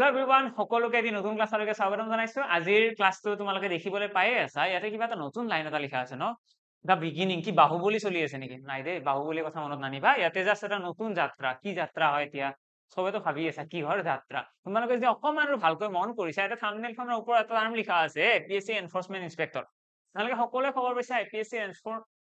Everyone সকলোকে এটি নতুন ক্লাছলৈকে স্বাগতম জনাইছো আজিৰ ক্লাছটো তোমালোকে দেখিবলৈ পায়ে আছা ইয়াতে কিবা এটা নতুন লাইন এটা লিখা আছে ন দা বিগিনিং কি বাহুবলী চলি আছে নেকি নাই দেই বাহুবলীৰ কথা মনত নানিবা ইয়াতে জাষ্ট এটা নতুন যাত্ৰা কি যাত্ৰা হয় এতিয়া সবেতো ভাবি আছা কিহৰ যাত্ৰা তোমালোকে যদি অকমান আৰু ভালকৈ মন কৰিছা এটা থাম্বনেইলখনৰ ওপৰত এটা নাম লিখা আছে এপিএসসি এনফোৰ্সমেন্ট ইন্সপেক্টৰ তোমালোকে সকলোৱে খবৰ পাইছা এপিএসসি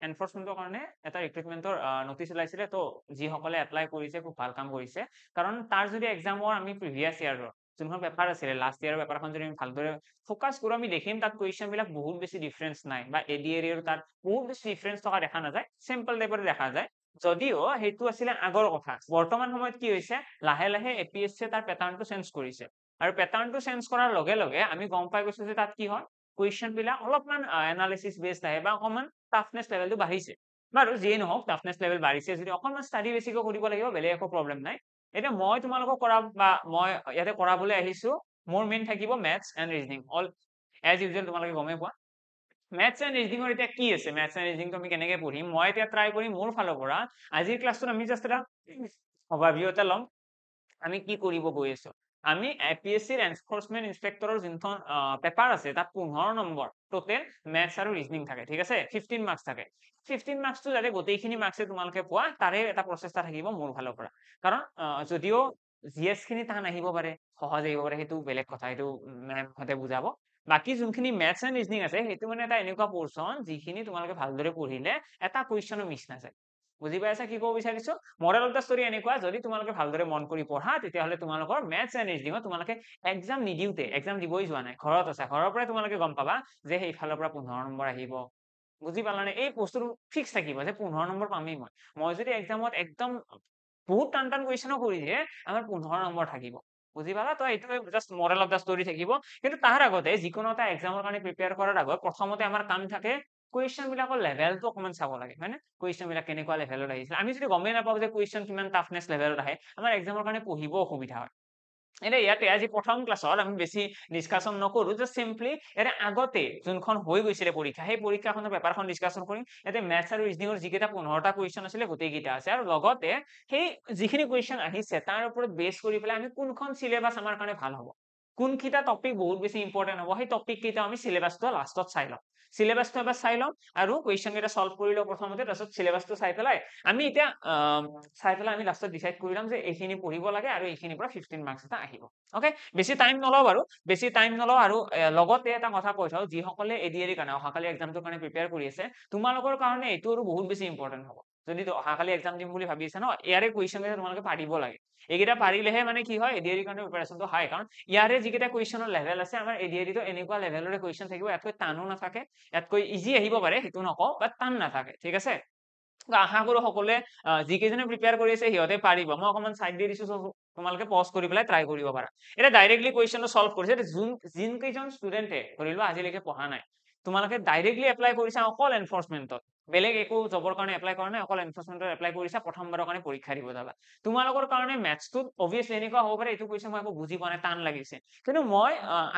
এনফোৰ্সমেন্টৰ কাৰণে এটা ৰিক্ৰুটমেন্টৰ নটিচ ওলাইছিলে তো যিসকলে এপ্লাই কৰিছে খুব ভাল কাম কৰিছে কাৰণ তাৰ যদি এক্সামৰ আমি প্ৰিভিয়াছ ইয়াৰৰ যোনখন পেপাৰ আছিলে লাষ্ট ইয়াৰৰ পেপাৰখন যদি আমি ভালদৰে ফোকাস কৰো আমি দেখিম তাত কুৱেশ্যন বিলাক বহুত বেছি ডিফাৰেন্স নাই বা এডিএৰি আৰু তাত বহুত বেছি ডিফাৰেন্স থকা দেখা নাযায় সিম্পল টাইপৰ দেখা যায় যদিও সেইটো আছিলে আগৰ কথা বৰ্তমান সময়ত কি হৈছে লাহে লাহে এপিএসসি তাৰ প্যাটাৰ্নটো চেঞ্জ কৰিছে আৰু প্যাটাৰ্নটো চেঞ্জ কৰাৰ লগে লগে আমি গম পাই গৈছো যে তাত কি হয় কুৱেশ্যন বিলাক অলপমান এনালিসিস বেসড আহে বা অকমান টাফনেস লেভেলটো বাঢ়িছে বাৰু যিয়ে নহওক টাফনেস লেভেল বাঢ়িছে যদি অকমান ষ্টাডি বেছিকৈ কৰিব লাগিব বেলেগ একো প্ৰবলেম নাই এটা মই তোমালোকক কৰা বা মই ইয়াতে কৰাবলৈ আহিছো মোৰ মেইন থাকিব maths and reasoning all as usual তোমালোকে গমে পোৱা ম্যাথছ এন্ড ৰিজনিংৰ এতিয়া কি আছে ম্যাথছ এন্ড ৰিজনিংটো আমি কেনেকৈ পঢ়িম মই এতিয়া ট্ৰাই কৰিম মোৰ ফালৰ পৰা আজিৰ ক্লাছটোত আমি জাষ্ট এটা অভাৰভিউ এটা ল'ম আমি কি কৰিব গৈ আছো আমি এপিএসসিৰ এনফোৰ্সমেন্ট ইন্সপেক্টৰৰ যোনখন পেপাৰ আছে তাত 15 নম্বৰ টোটেল ম্যাথছ আৰু ৰিজনিং থাকে ঠিক আছে 15 মাৰ্কস থাকে 15 মাৰ্কসটো যাতে গোটেইখিনি মাৰ্কসে তোমালোকে পোৱা তাৰে এটা প্ৰচেষ্টা থাকিব মোৰ ফালৰ পৰা কাৰণ যদিও জিএস খিনি টান আহিব পাৰে সহজ আহিব পাৰে সেইটো বেলেগ কথা সেইটো মেমহতে বুজাব বাকি যোনখিনি ম্যাথছ এন্ড ৰিজনিং আছে সেইটো মানে এটা এনেকুৱা পোৰছন যিখিনি তোমালোকে ভালদৰে পঢ়িলে এটা কুৱেশ্যনো মিছ নাযায় বুজি পাইছা কি ক'ব বিচাৰিছো মৰেল অফ দা ষ্টৰী এনেকুৱা যদি তোমালোকে ভালদৰে মন কৰি পঢ়া তেতিয়াহলে তোমালোকৰ ম্যাথছ এন্ড ৰিজনিং তোমালোকে এক্সাম নিদিওতে এক্সাম দিবই যোৱা নাই ঘৰত আছে ঘৰৰ পৰাই তোমালোকে গম পাবা যে সেই ফালৰ পৰা 15 নম্বৰ আহিব বুজি পালানে এই বস্তুটো ফিক্স থাকিব যে 15 নম্বৰ পামেই মই যদি এক্সামত একদম বহুত টান টান কুৱেশ্যনো কৰি দিয়ে আমাৰ 15 নম্বৰ থাকিব বুজি পালা তো এইটো just Morrell of the story থাকিব কিন্তু তাৰ আগতে যিকোনো এটা এক্সামৰ কাৰণে প্ৰিপেয়াৰ কৰাৰ আগত প্ৰথমতে আমাৰ কাম থাকে কুৱেশ্যন বিলাকৰ লেভেলটো অকমান চাব লাগে হয় না কুৱেশ্যন বিলাক কেনেকুৱা লেভেলত আহিছে আমি যদি গমেই নাপাওঁ যে কুৱেশ্যন কিমান টাফনেস লেভেলত আহে আমাৰ এক্সামৰ কাৰণে পঢ়িব অসুবিধা হয় এটা ইয়াতে আজি প্ৰথম ক্লাছত আমি বেছি ডিসকাশন নকৰো যে সিম্পলি এটা আগতে যোনখন হৈ গৈছিলে পৰীক্ষা সেই পৰীক্ষাখনৰ পেপাৰখন ডিসকাশন কৰিম ইয়াতে ম্যাথছ আৰু ৰিজনিংৰ যিকেইটা 15টা কুৱেশ্যন আছিলে গোটেইকেইটা আছে আৰু লগতে সেই যিখিনি কুৱেশ্যন আহিছে তাৰ ওপৰত বেছ কৰি পেলাই আমি কোনখন সিলেবাস আমাৰ কাৰণে ভাল হ'ব কোনকিটা টপিক বহুত বেছি ইম্পৰ্টেন্ট হ'ব সেই টপিক কেইটা আমি সিলেবাসটো লাষ্টত চাই লম সিলেবাসটো এবাৰ চাই লম আৰু কুৱেশ্যন কেইটা সলভ কৰি লও প্ৰথমতে তাৰপিছত সিলেবাসটো চাই পেলাই আমি এতিয়া চাই পেলাই আমি লাষ্টত ডিসাইড কৰি লম যে এইখিনি পঢ়িব লাগে আৰু এইখিনিৰ পৰা 15 মাৰ্কস এটা আহিব ওকে বেছি টাইম নলও বাৰু বেছি টাইম নলও আৰু লগতে এটা কথা কৈ থাও যিসকলে এডিআৰি কাৰণে অহাকালি এক্সামটোৰ কাৰণে প্ৰিপেয়াৰ কৰি আছে তোমালোকৰ কাৰণে এইটো আৰু বহুত বেছি ইম্পৰ্টেন্ট হ'ব যদি অহাকালি এক্সাম দিম বুলি ভাবি আছা ন ইয়াৰে কুৱেশ্যন কেইটা তোমালোকে পাৰিব লাগে এইকেইটা পাৰিলেহে মানে কি হয় এডিআৰি কাৰণে প্ৰিপাৰেচনটো হাই কাৰণ ইয়াৰে যিকেইটা কুৱেশ্যনৰ লেভেল আছে আমাৰ এডিআৰিটো এনেকুৱা লেভেলৰে কুৱেশ্যন থাকিব ইয়াতকৈ টানো নাথাকে ইয়াতকৈ ইজি আহিব পাৰে সেইটো নকওঁ বাট টান নাথাকে ঠিক আছে আশা কৰো সকলোৱে যিকেইজনে প্ৰিপেয়াৰ কৰি আছে সিহঁতে পাৰিব মই অকমান সাইড দি দিছো তোমালোকে পজ কৰি পেলাই ট্ৰাই কৰিব পাৰা এটা ডাইৰেক্টলি কুৱেশ্যনটো সলভ কৰিছে যোন কেইজন ষ্টুডেন্টে ধৰি লোৱা আজিলৈকে পঢ়া নাই তোমালোকে ডাইৰেক্টলি এপ্লাই কৰিছা অকল এনফোৰ্সমেন্টত বেলেগ একো জবৰ কাৰণে এপ্লাই কৰা নাই অকল এনফোৰ্সমেন্টত এপ্লাই কৰিছা প্ৰথমবাৰৰ কাৰণে পৰীক্ষা দিব যাবা তোমালোকৰ কাৰণে ম্যাথছটো অবভিয়াছলি এনেকুৱা হ'ব পাৰে এইটো কুৱেশ্যন মই একো বুজি পোৱা নাই টান লাগিছে কিন্তু মই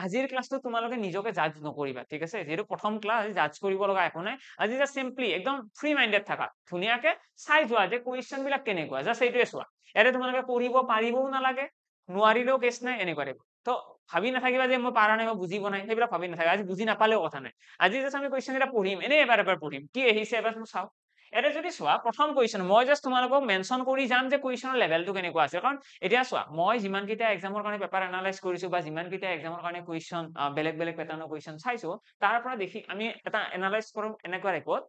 আজিৰ ক্লাছটো তোমালোকে নিজকে জাজ নকৰিবা ঠিক আছে যেহেতু প্ৰথম ক্লাছ জাজ কৰিব লগা একো নাই আজি জাস্ট সিম্পলি একদম ফ্ৰী মাইন্ডেড থাকা ধুনীয়াকে চাই যোৱা যে কুৱেশ্যন বিলাক কেনেকুৱা জাস্ট এইটোৱে চোৱা ইয়াতে তোমালোকে পঢ়িব পাৰিবও নালাগে নোৱাৰিলেও কেছ নাই এনেকুৱা টাইপ তো ভাবি নাথাকিবা যে মই পাৰা নাই মই বুজি পোৱা নাই সেইবিলাক ভাবি নাথাকিবা আজি বুজি নাপালেও কথা নাই আজি জাস্ট আমি কুৱেশ্যন এটা পঢ়িম এনে এবাৰ পঢ়িম কি আহিছে এবাৰ চাও এটা যদি চোৱা প্ৰথম কুৱেশ্যন মই জাস্ট তোমালোকক মেনশন কৰি যাম যে কুৱেশ্যনৰ লেভেলটো কেনেকুৱা আছে কাৰণ এতিয়া চোৱা মই যিমান কেইটা এক্সামৰ কাৰণে পেপাৰ এনালাইজ কৰিছো বা যিমান কেইটা এক্সামৰ কাৰণে কুৱেশ্যন বেলেগ বেলেগ পেটাৰ্নৰ কুৱেশ্যন চাইছো তাৰ পৰা দেখি আমি এটা এনালাইজ কৰিম এনেকুৱা টাইপত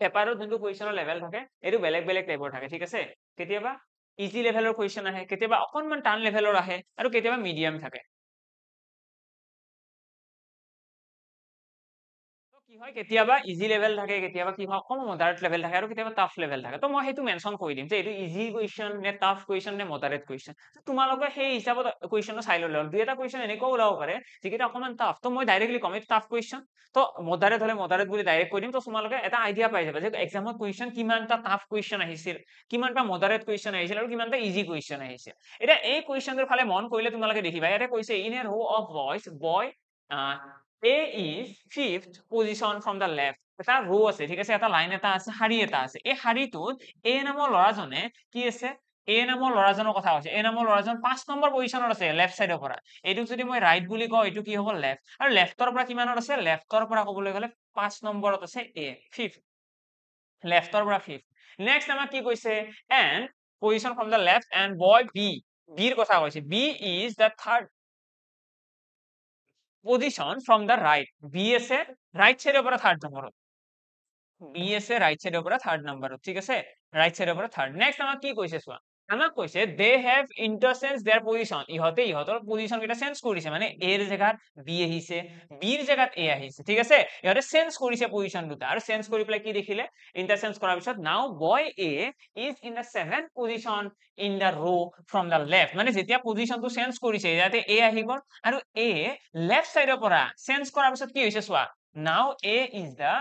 পেপাৰত যোনটো কুৱেশ্যনৰ লেভেল থাকে এইটো বেলেগ বেলেগ টাইপৰ থাকে ঠিক আছে কেতিয়াবা ইজি লেভেলৰ কুৱেশ্যন আহে কেতিয়াবা অকনমান টান লেভেলৰ আহে আৰু কেতিয়াবা মিডিয়াম থাকে কি হয় কেতিয়াবা ইজি লেভেল থাকে কেতিয়াবা কি হয় কম মডাৰেট লেভেল থাকে আৰু কেতিয়াবা টাফ লেভেল থাকে তো মই সেইটো মেনশন কৰি দিম যে এইটো ইজি কুৱেশ্যন নে টাফ কুৱেশ্যন নে মডাৰেট কুৱেশ্যন তোমালোকে সেই হিচাপত কুৱেশ্যনটো চাই ল'লে দুই এটা কুৱেশ্যন এনেকুৱা ওলাব পাৰে যিকেইটা অকমান টাফ তো মই ডাইৰেক্টলি কম এইটো টাফ কুৱেশ্যন তো মডাৰেট হলে মডাৰেট বুলি ডাইৰেক্ট কৈ দিম তো তোমালোকে এটা আইডিয়া পাই যাবা যে এক্সামত কুৱেশ্যন কিমানটা টাফ কুৱেশ্যন আহিছিল কিমানটা মডাৰেট কুৱেশ্যন আহিছিল আৰু কিমানটা ইজি কুৱেশ্যন আহিছিল এটা এই কুৱেশ্যনটোৰ ফালে মন কৰিলে তোমালোকে দেখিবা ইয়াতে কৈছে ইন এ ৰো of boys boy A is fifth position from the left এটা ৰো আছে ঠিক আছে এটা লাইন এটা আছে শাৰী এটা আছে এই শাৰীটোত A নামৰ ল'ৰাজনে কি আছে এ নামৰ ল'ৰাজনৰ কথা কৈছে। এ নামৰ ল'ৰাজন 5 নম্বৰ পজিশনত আছে লেফট সাইডৰ পৰা। এইটোক যদি মই ৰাইট বুলি কওঁ এইটো কি হ'ব লেফট। আৰু লেফটৰ পৰা কিমানত আছে? লেফটৰ পৰা ক'বলৈ গ'লে 5 নম্বৰত আছে এ, 5th। লেফটৰ পৰা 5th। নেক্সট আমাক কি কৈছে? And position from the left and boy B. বিৰ কথা কৈছে। B is the third position from the right. B আছে ৰাইট সাইডৰ পৰা থাৰ্ড নম্বৰত। বি আছে ৰাইট সাইডৰ পৰা থাৰ্ড নম্বৰত, ঠিক আছে? ৰাইট সাইডৰ পৰা থাৰ্ড। নেক্সট আমাক কি কৈছে চোৱা। আমাক কৈছে দে হেভ ইন্টাৰচেঞ্জ দেয়াৰ পজিশন। ইহঁতে ইহঁতৰ পজিশন কেইটা চেঞ্জ কৰিছে, মানে এৰ জেগাত বি আহিছে, বিৰ জেগাত এ আহিছে, ঠিক আছে? ইহঁতে চেঞ্জ কৰিছে পজিশন দুটা, আৰু চেঞ্জ কৰি পেলাই কি দেখিলে? ইন্টাৰচেঞ্জ কৰাৰ পিছত now boy A is in the 7th position in the row from the left. মানে যেতিয়া পজিশনটো চেঞ্জ কৰিছে ইয়াতে এ আহি গ'ল, আৰু এ লেফট সাইডৰ পৰা চেঞ্জ কৰাৰ পিছত কি হৈছে চোৱা। Now A is the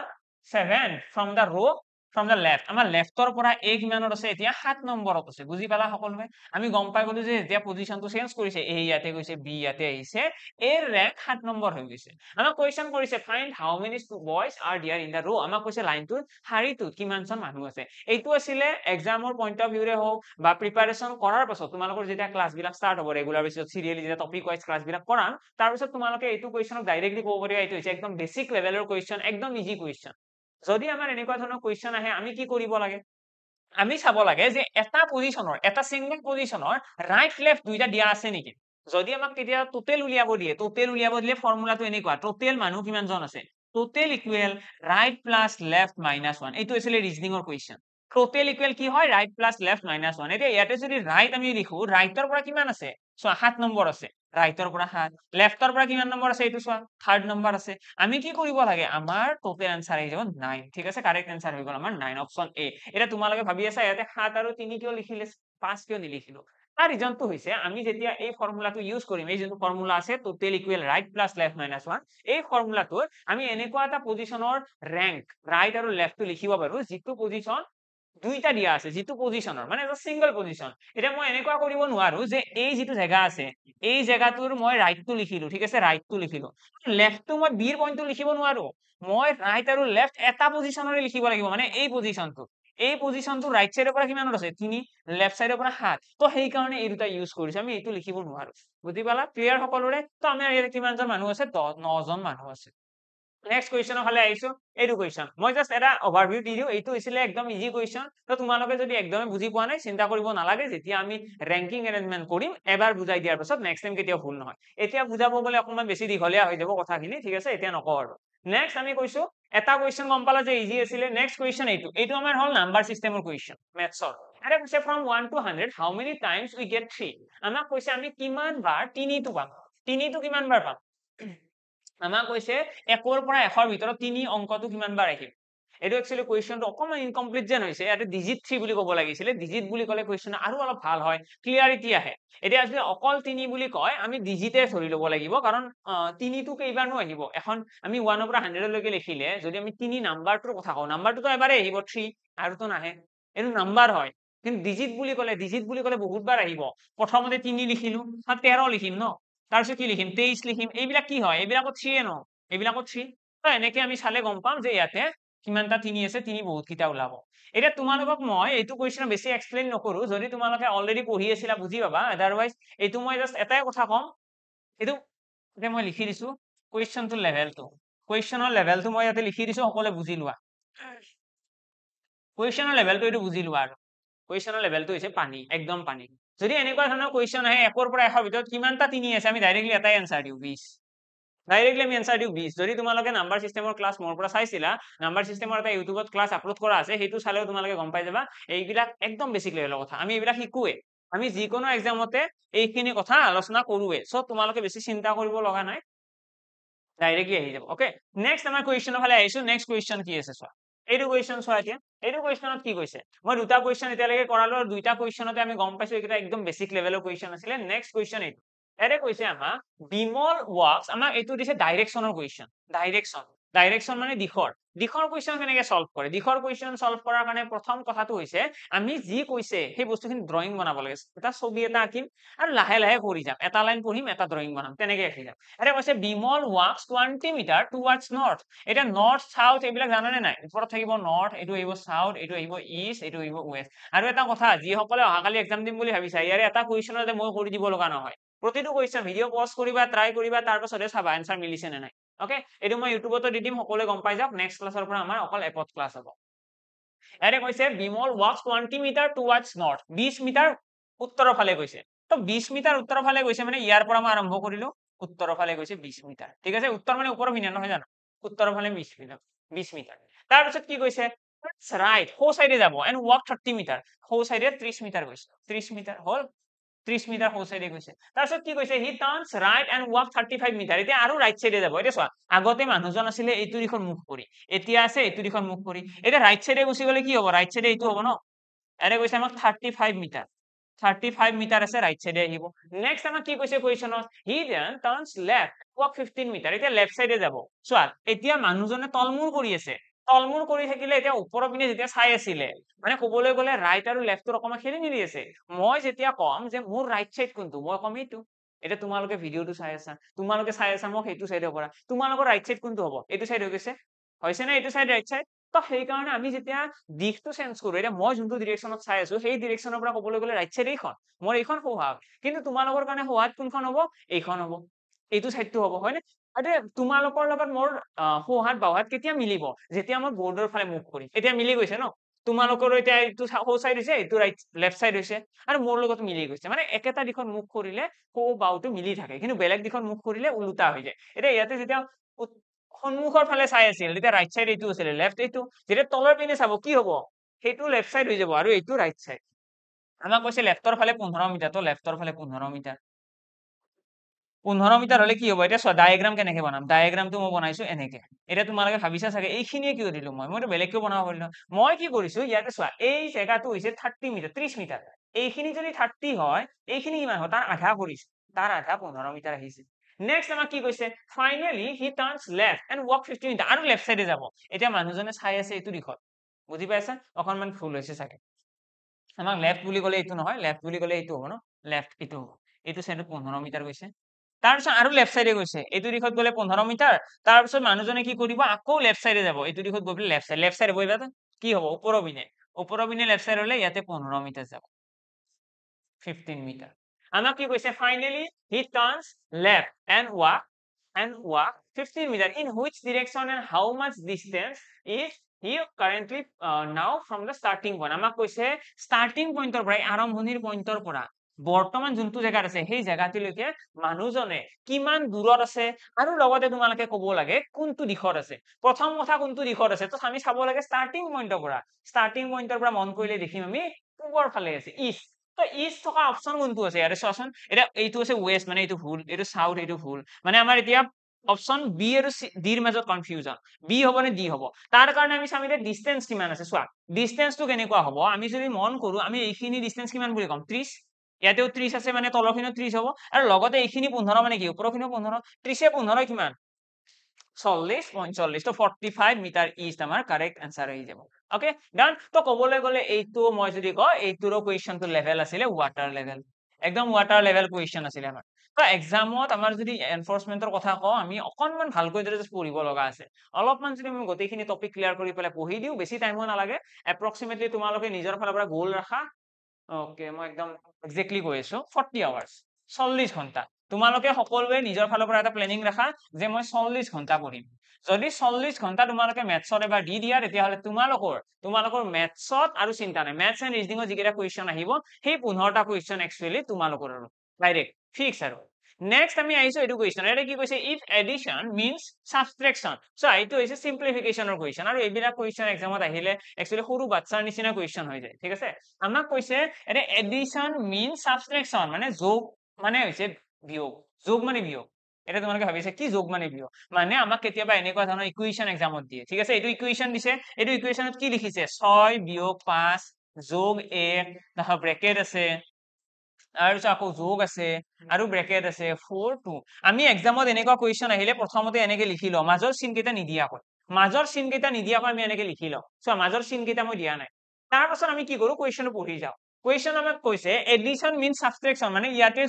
7th from the row from the left. আমাৰ লেফটৰ পৰা এ কিমানত আছে? এতিয়া 7 নম্বৰত আছে। বুজি পালা সকলোৱে? আমি গম পাই গলো যে এতিয়া পজিশনটো চেঞ্জ কৰিছে, এ ইয়াতে গৈছে, বি ইয়াতে আহিছে, এৰ ৰেংক 7 নম্বৰ হৈ গৈছে। আমাক কোৱেশ্চন কৰিছে find how many boys are there in the row. আমাক কৈছে লাইনটোত শাৰীটোত কিমানজন মানুহ আছে। এইটো আছিলে এক্সামৰ পইণ্ট অফ ভিউৰে হওক বা প্ৰিপাৰেচন কৰাৰ পাছত তোমালোকৰ যেতিয়া ক্লাছ বিলাক ষ্টাৰ্ট হ'ব ৰেগুলাৰ বেচিছত চিৰিয়েলি যেতিয়া টপিক ৱাইজ ক্লাছ বিলাক কৰাম, তাৰপিছত তোমালোকে এইটো কুৱেশ্যনক ডাইৰেক্টলি ক'ব পাৰিবা এইটো হৈছে একদম বেছিক লেভেলৰ কুৱেশ্যন, একদম ইজি কুৱেশ্যন। যদি আমাৰ এনেকুৱা ধৰণৰ কুৱেশ্যন আহে আমি কি কৰিব লাগে? আমি চাব লাগে যে এটা পজিশনৰ, এটা সিঙ্গল পজিশনৰ ৰাইট লেফট দুইটা দিয়া আছে নেকি। যদি আমাক তেতিয়া টোটেল উলিয়াব দিয়ে, টোটেল উলিয়াব দিলে ফৰ্মুলাটো এনেকুৱা, টোটেল মানুহ কিমানজন আছে? Total equal right plus left minus 1। এইটো আছিলে ৰিজনিঙৰ কুৱেশ্যন। টোটেল ইকুৱেল কি হয়? Right plus left minus 1। এতিয়া ইয়াতে যদি ৰাইট আমি লিখো, ৰাইটৰ পৰা কিমান আছে? চোৱা 7 নম্বৰ আছে, ৰাইটৰ পৰা 7। লেফটৰ পৰা কিমান নম্বৰ আছে এইটো চোৱা, 3rd নম্বৰ আছে। আমি কি কৰিব লাগে? আমাৰ টোটেল আনসাৰ আহি যাব 9, ঠিক আছে? কাৰেক্ট আনসাৰ হৈ গ'ল আমাৰ 9, অপচন এ। এতিয়া তোমালোকে ভাবি আছা ইয়াতে 7 আৰু 3 কিয় লিখিলে, 5 কিয় নিলিখিলো? তাৰ ৰিজনটো হৈছে আমি যেতিয়া এই ফৰ্মুলাটো ইউজ কৰিম, এই যোনটো ফৰ্মুলা আছে total equal right plus left minus 1, এই ফৰ্মুলাটোত আমি এনেকুৱা এটা পজিশনৰ ৰেংক ৰাইট আৰু লেফটটো লিখিব পাৰো যিটো পজিশন দুইটা দিয়া আছে, যিটো পজিশনৰ মানে এটা সিঙ্গল পজিশন। এতিয়া মই এনেকুৱা কৰিব নোৱাৰো যে এই যিটো জেগা আছে এই জেগাটোৰ মই ৰাইটটো লিখিলো, ঠিক আছে? ৰাইটটো লিখিলো, লেফটটো মই বিৰ পইণ্টটো লিখিব নোৱাৰো। মই ৰাইট আৰু লেফট এটা পজিশনৰে লিখিব লাগিব, মানে এই পজিশনটো। এই পজিশনটো ৰাইট সাইডৰ পৰা কিমানত আছে? 3, লেফট সাইডৰ পৰা 7। তো সেইকাৰণে এই দুটা ইউজ কৰিছো, আমি এইটো লিখিব নোৱাৰো। বুজি পালা? ক্লিয়াৰ সকলোৰে? তো আমাৰ ইয়াতে কিমানজন মানুহ আছে? 9জন মানুহ আছে। নেক্সট কুৱেশ্যনৰ ফালে আহিছো। এইটো কুৱেশ্যন মই জাষ্ট এটা অভাৰভিউ দি দিওঁ, এইটো হৈছিলে একদম ইজি কুৱেশ্যন। তো তোমালোকে যদি একদমে বুজি পোৱা নাই চিন্তা কৰিব নালাগে, যেতিয়া আমি ৰেংকিং এৰেঞ্জমেন্ট কৰিম এবাৰ বুজাই দিয়াৰ পাছত নেক্সট টাইম কেতিয়াও ভুল নহয়। এতিয়া বুজাব গ'লে অকণমান বেছি দীঘলীয়া হৈ যাব কথাখিনি, ঠিক আছে? এতিয়া নকওঁ আৰু। নেক্সট আমি কৈছো এটা কুৱেশ্যন গম পালা যে ইজি আছিলে। নেক্সট কুৱেশ্যন এইটো আমাৰ হ'ল নাম্বাৰ চিষ্টেমৰ কুৱেশ্যন মেথছৰ। এটা কৈছে from 1 to 100 how many times we get 3। আমাক কৈছে আমি কিমান বাৰ 3টো পাম। 3টো কিমান বাৰ পাম? আমাক কৈছে 1ৰ পৰা 100ৰ ভিতৰত 3 অংকটো কিমান বাৰ আহিব। এইটো একচুৱেলি কুৱেশ্যনটো অকণমান ইনকমপ্লিট যেন হৈছে, ইয়াতে ডিজিট 3 বুলি ক'ব লাগিছিলে। ডিজিট বুলি ক'লে কুৱেশ্যন আৰু অলপ ভাল হয়, ক্লিয়াৰিটি আহে। এতিয়া যদি অকল 3 বুলি কয় আমি ডিজিটে ধৰি ল'ব লাগিব, কাৰণ 3টো কেইবাৰনো আহিব। এখন আমি 1ৰ পৰা 100 লৈকে লিখিলে যদি আমি 3 নাম্বাৰটোৰ কথা কওঁ, নাম্বাৰটোতো এবাৰে আহিব 3, আৰুতো নাহে। এইটো নাম্বাৰ হয়, কিন্তু ডিজিট বুলি ক'লে বহুতবাৰ আহিব। প্ৰথমতে 3 লিখিলো, 13 লিখিম ন, তাৰপিছত কি লিখিম? 23 লিখিম। এইবিলাক কি হয়? এইবিলাকত 3 ন, এইবিলাকত 3। তো এনেকে আমি চালে গম পাম যে ইয়াতে কিমানটা 3 আছে, 3 বহুত কেইটা ওলাব। এতিয়া তোমালোকক মই এইটো কুৱেশ্যন বেছি এক্সপ্লেইন নকৰো, যদি তোমালোকে অলৰেডি পঢ়ি আছিলা বুজি পাবা। আদাৰৱাইজ এইটো মই জাষ্ট এটাই কথা কম, এইটো এতিয়া মই লিখি দিছো কুৱেশ্যনটোৰ লেভেলটো। কুৱেশ্যনৰ লেভেলটো মই ইয়াতে লিখি দিছো, সকলোৱে বুজি লোৱা। কুৱেশ্যনৰ লেভেলটো এইটো বুজি লোৱা আৰু। কুৱেশ্যনৰ লেভেলটো হৈছে পানী, একদম পানী। যদি এনেকুৱা ধৰণৰ কুৱেশ্যন আহে 1ৰ পৰা 100ৰ ভিতৰত কিমানটা 3 আছে, আমি ডাইৰেক্টলি এটাই এনসাৰ দিওঁ 20। ডাইৰেক্টলি আমি এনসাৰ দিওঁ 20। যদি তোমালোকে নাম্বাৰ চিষ্টেমৰ ক্লাছ মোৰ পৰা চাইছিলা, নাম্বাৰ চিষ্টেমৰ এটা ইউটিউবত ক্লাছ আপলোড কৰা আছে, সেইটো চালেও তোমালোকে গম পাই যাবা এইবিলাক একদম বেছিক লেভেলৰ কথা। আমি এইবিলাক শিকোৱে, আমি যিকোনো এক্সামতে এইখিনি কথা আলোচনা কৰোৱে। সো তোমালোকে বেছি চিন্তা কৰিব লগা নাই, ডাইৰেক্টলি আহি যাব। ওকে, নেক্সট আমাৰ কুৱেশ্যনৰ ফালে আহিছো। নেক্সট কুৱেশ্যন কি আছে চোৱা। এইটো কুৱেশ্যন চোৱা এতিয়া। এইটো কুৱেশ্যনত কি কৈছে? মই দুটা কুৱেশ্যন এতিয়ালৈকে কৰালো, আৰু দুইটা কুৱেশ্যনতে আমি গম পাইছো এইকেইটা একদম বেছিক লেভেলৰ কুৱেশ্যন আছিলে। নেক্সট কুৱেশ্যন এইটো। ইয়াতে কৈছে আমাক বিমল ৱাক্স, আমাক এইটো দিছে ডাইৰেকশ্যনৰ কুৱেশ্যন। ডাইৰেকশ্যন ডাইৰেকশ্যন মানে দিশৰ কুৱেশ্যন কেনেকৈ সলভ কৰে দিশৰ কুৱেশ্যন সলভ কৰাৰ কাৰণে প্ৰথম কথাটো হৈছে আমি যি কৈছে সেই বস্তুখিনি ড্ৰয়িং বনাব লাগে এটা ছবি এটা আঁকিম আৰু লাহে লাহে কৰি যাম এটা লাইন পঢ়িম এটা ড্ৰয়িং বনাম তেনেকৈ আঁকি যাম এতিয়া কৈছে Bimal walks 20 metre towards north এতিয়া নৰ্থ সাউথ এইবিলাক জানানে নাই ওপৰত থাকিব নৰ্থ এইটো আহিব সাউথ এইটো আহিব ইষ্ট এইটো আহিব ৱেষ্ট আৰু এটা কথা যিসকলে অহাকালি এক্সাম দিম বুলি ভাবিছা ইয়াৰে এটা কুৱেশ্যনতে মই কৰি দিব লগা নহয় প্ৰতিটো কুৱেশ্যন ভিডিঅ' পজ কৰিবা ট্ৰাই কৰিবা তাৰ পাছতে চাবা এনসাৰ মিলিছে নে নাই ওকে এইটো মই ইউটিউবতো দি দিম সকলোৱে গম পাই যাওক নেক্সট ক্লাছৰ পৰা আমাৰ অকল এপত ক্লাছ হ'ব ইয়াতে কৈছে Bimal walks 20 metre towards north 20 metre উত্তৰৰ ফালে গৈছে তো 20 মিটাৰ উত্তৰৰ ফালে গৈছে মানে ইয়াৰ পৰা মই আৰম্ভ কৰিলো উত্তৰৰ ফালে গৈছে 20 মিটাৰ ঠিক আছে উত্তৰ মানে ওপৰৰ পিনে নহয় জানো উত্তৰৰ ফালে 20 মিটাৰ তাৰপিছত কি কৈছে ৰাইট সো সাইডে যাব এন্ড ৱাক 30 মিটাৰ সো সাইডে 30 মিটাৰ গৈছে 30 মিটাৰ হল 30 মিটাৰ সো সাইডে গৈছে তাৰপিছত কি কৈছে হি টাৰ্নছ ৰাইট এন্ড ৱাক 35 মিটাৰ এতিয়া আৰু ৰাইট সাইডে যাব এতিয়া চোৱা আগতে মানুহজন আছিলে এইটো দিশৰ মুখ কৰি এতিয়া আছে এইটো দিশৰ মুখ কৰি এতিয়া ৰাইট সাইডে গুচি গলে কি হ'ব ৰাইট সাইডে এইটো হ'ব ন এনে কৈছে আমাক 35 মিটাৰ 35 মিটাৰ আছে ৰাইট সাইডে আহিব নেক্সট আমাক কি কৈছে কোৱেশ্যনত হি দেন টাৰ্নছ লেফট ৱাক 15 মিটাৰ এতিয়া লেফট সাইডে যাব চোৱা এতিয়া মানুহজনে তলমূৰ কৰি আছে তলমূৰ কৰি থাকিলে এতিয়া ওপৰৰ পিনে যেতিয়া চাই আছিলে মানে ক'বলৈ গ'লে ৰাইট আৰু লেফটৰ অকমান খেলি মেলি আছে মই যেতিয়া কম যে মোৰ ৰাইট সাইড কোনটো মই কম এইটো এতিয়া তোমালোকে ভিডিঅ'টো চাই আছা তোমালোকে চাই আছা মোক এইটো সাইডৰ পৰা তোমালোকৰ ৰাইট সাইড কোনটো হ'ব এইটো সাইড হৈ গৈছে হৈছে না এইটো সাইড ৰাইট সাইড তো সেইকাৰণে আমি যেতিয়া দিশটো চেঞ্জ কৰো এতিয়া মই যোনটো ডিৰেকশ্যনত চাই আছো সেই ডিৰেকশ্যনৰ পৰা ক'বলৈ গ'লে ৰাইট সাইড এইখন মোৰ এইখন সোঁহাত কিন্তু তোমালোকৰ কাৰণে সোঁহাত কোনখন হ'ব এইখন হ'ব এইটো সাইডটো হ'ব হয়নে আৰে তোমালোকৰ লগত মোৰ সোঁহাত বাওহাত কেতিয়া মিলিব যেতিয়া মই বৰ্ডৰ ফালে মুভ কৰিম এতিয়া মিলি গৈছে ন তোমালোকৰ এতিয়া এইটো সো সাইড হৈছে এইটো ৰাইট লেফট সাইড হৈছে আৰু মোৰ লগত মিলি গৈছে মানে একেটা দিশত মুভ কৰিলে সো বাওটো মিলি থাকে কিন্তু বেলেগ দিশত মুভ কৰিলে উল্টা হৈ যায় এতিয়া ইয়াতে যেতিয়া সন্মুখৰ ফালে চাই আছিল তেতিয়া ৰাইট সাইড এইটো আছিল লেফট এইটো যেতিয়া তলৰ পিনে চাব কি হ'ব সেইটো লেফট সাইড হৈ যাব আৰু এইটো ৰাইট সাইড আমাক কৈছে লেফটৰ ফালে 15 মিটাৰ তো লেফটৰ ফালে 15 মিটাৰ 15 মিটাৰ হলে কি হ'ব এতিয়া চোৱা ডায়াগ্ৰাম কেনেকে বনাম ডায়াগ্ৰামটো মই বনাইছো এনেকে এতিয়া তোমালোকে ভাবিছা চাগে এইখিনিয়ে কিয় দিলো মইতো বেলেগকেও বনাব পাৰিলো মই কি কৰিছো ইয়াতে চোৱা এই জায়গাটো হৈছে 30 মিটাৰ 30 মিটাৰ এইখিনি যদি 30 হয় এইখিনি কিমান হয় তাৰ আধা কৰিছো তাৰ আধা 15 মিটাৰ আহিছে নেক্সট আমাক কি কৈছে finally he turns left and walk 15 metre আৰু লেফট সাইডে যাব এতিয়া মানুহজনে চাই আছে এইটো দিশত বুজি পাইছা অকনমান ভুল হৈছে চাগে আমাক লেফট বুলি ক'লে এইটো নহয় লেফট বুলি ক'লে এইটো হ'ব ন লেফট এইটো হ'ব এইটো সাইডত 15 মিটাৰ গৈছে তাৰপিছত আৰু লেফট সাইডে গৈছে এইটো দিশত গ'লে 15 মিটাৰ তাৰপিছত মানুহজনে কি কৰিব আকৌ লেফট সাইডে যাব এইটো দিশত গৈ লেফট সাইডে বহিবা কি হ'ব ওপৰৰ পিনে লেফট সাইড হলে ইয়াতে 15 মিটাৰ যাব 15 মিটাৰ আমাক কি কৈছে finally he turns left and walk 15 metre in which direction and how much distance is he currently now from the starting point আমাক কৈছে ষ্টাৰ্টিং পইণ্টৰ পৰা আৰম্ভণিৰ পইণ্টৰ পৰা বৰ্তমান যোনটো জেগাত আছে সেই জেগাটিলৈকে মানুহজনে কিমান দূৰত আছে আৰু লগতে তোমালোকে ক'ব লাগে কোনটো দিশত আছে প্ৰথম কথা কোনটো দিশত আছে তো আমি চাব লাগে ষ্টাৰ্টিং পইণ্টৰ পৰা মন কৰিলে দেখিম আমি পূবৰ ফালে আছে ইষ্ট তো ইষ্ট থকা অপচন কোনটো আছে ইয়াতে চোৱাচোন এতিয়া এইটো আছে ৱেষ্ট মানে এইটো ভুল এইটো সাউথ এইটো ভুল মানে আমাৰ এতিয়া অপচন বি আৰু ডিৰ মাজত কনফিউজন বি হ'ব নে ডি হ'ব তাৰ কাৰণে আমি চাম এতিয়া ডিষ্টেন্স কিমান আছে চোৱা ডিষ্টেন্সটো কেনেকুৱা হ'ব আমি যদি মন কৰো আমি এইখিনি ডিষ্টেন্স কিমান বুলি ক'ম 30 ইয়াতেও 30 আছে মানে তলৰখিনিও 30 হ'ব আৰু লগতে এইখিনি 15 মানে কি ওপৰখিনিও 15 30 15 কিমান 40.40 তো 45 মিটাৰ ইষ্ট আমাৰ কাৰেক্ট আনসাৰ আহি যাব ওকে ডান তো ক'বলৈ গ'লে এইটো মই যদি কওঁ এইটোৰো কুৱেশ্যনটো লেভেল আছিলে ৱাটাৰ লেভেল একদম ৱাটাৰ লেভেল কুৱেশ্যন আছিলে আমাৰ তো এক্সামত আমাৰ যদি এনফৰ্চমেন্টৰ কথা কওঁ আমি অকনমান ভালকৈ যদি পঢ়িব লগা আছে অলপমান যদি আমি গোটেইখিনি টপিক ক্লিয়াৰ কৰি পেলাই পঢ়ি দিওঁ বেছি টাইমো নালাগে এপ্ৰক্সিমেটলি তোমালোকে নিজৰ ফালৰ পৰা গোল ৰাখা ওকে মই একদম এক্সেক্টলি কৈ আছো 40 আৱাৰ্ছ 40 ঘণ্টা তোমালোকে সকলোৱে নিজৰ ফালৰ পৰা এটা প্লেনিং ৰাখা যে মই 40 ঘণ্টা পঢ়িম যদি 40 ঘণ্টা তোমালোকে মেথছত এবাৰ দি দিয়া তেতিয়াহ'লে তোমালোকৰ মেথছত আৰু চিন্তা নাই মেথছ এণ্ড ৰিজনিঙৰ যিকেইটা কুৱেশ্যন আহিব সেই 15টা কুৱেশ্যন একচুৱেলি তোমালোকৰ আৰু ডাইৰেক্ট ফিক্স আৰু নেক্সট আমি আহিছো এইটো কুৱেশ্যন এটা কি কৈছে ইফ এডিশ্যন মিন্স সাবট্ৰেকশ্যন সো এইটো হৈছে সিম্পলিফিকেশনৰ কুৱেশ্যন আৰু এইবিলাক কুৱেশ্যন এক্সামত আহিলে একচুৱেলি সৰু বাচ্চাৰ নিচিনা কুৱেশ্যন হৈ যায় ঠিক আছে আমাক কৈছে এটা এডিশ্যন মিন্স সাবট্ৰেকশ্যন মানে যোগ মানে হৈছে বিয়োগ যোগ মানে বিয়োগ এটা তোমালোকে ভাবিছে কি যোগ মানে বিয়োগ মানে আমাক কেতিয়াবা এনেকুৱা ধৰণৰ ইকুৱেশ্যন এক্সামত দিয়ে ঠিক আছে এইটো ইকুৱেশ্যন দিছে এইটো ইকুৱেশ্যনত কি লিখিছে 6 - 5 যোগ 1 ব্ৰেকেট আছে তাৰপিছত আকৌ যোগ আছে আৰু ব্ৰেকেট আছে 4 2 আমি এক্সামত এনেকুৱা কুৱেশ্যন আহিলে প্ৰথমতে এনেকে লিখি লওঁ মাজৰ চিনকেইটা নিদিয়াকৈ আমি এনেকে লিখি লওঁ চোৱা মাজৰ চিনকেইটা মই দিয়া নাই তাৰ পাছত আমি কি কৰো কুৱেশ্যনটো পঢ়ি যাওঁ কুৱেশ্যন আমাক কৈছে এডিশ্যন মিন সাবট্ৰেকশ্যন মানে ইয়াতে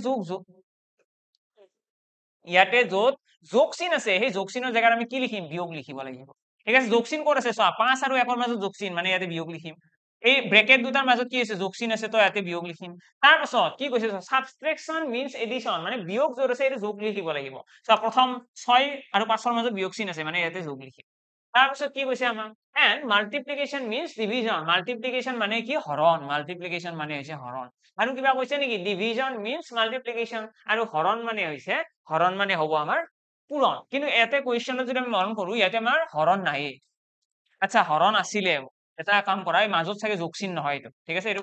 ইয়াতে য'ত যোগ চিন আছে সেই যোগ চিনৰ জেগাত আমি কি লিখিম বিয়োগ লিখিব লাগিব ঠিক আছে যোগ চিন ক'ত আছে চোৱা 5 আৰু 1 ৰ মাজত যোগ চিন মানে ইয়াতে বিয়োগ লিখিম এই ব্ৰেকেট দুটাৰ মাজত কি আছে যোগ চিন আছে তো ইয়াতে বিয়োগ লিখিম তাৰ পাছত কি কৈছে সাবট্ৰেকশ্যন মিন্স এডিশ্যন মানে বিয়োগ য'ত আছে এইটো যোগ লিখিব লাগিব চোৱা প্ৰথম 6 আৰু 5 ৰ মাজত বিয়োগ চিন আছে মানে ইয়াতে যোগ লিখিম তাৰ পাছত কি কৈছে আমাক and multiplication means division multiplication মানে কি হৰণ মাল্টিপ্লিকেশ্যন মানে হৈছে হৰণ আৰু কিবা কৈছে নেকি ডিভিজন মিন্স মাল্টিপ্লিকেশ্যন আৰু হৰণ মানে হ'ব আমাৰ পূৰণ কিন্তু ইয়াতে কুৱেশ্যনত যদি আমি মৰম কৰো ইয়াতে আমাৰ হৰণ নাই আচ্ছা হৰণ আছিলে এটা কাম কৰা এই মাজত চাগে যোগ চিন নহয় এইটো ঠিক আছে এইটো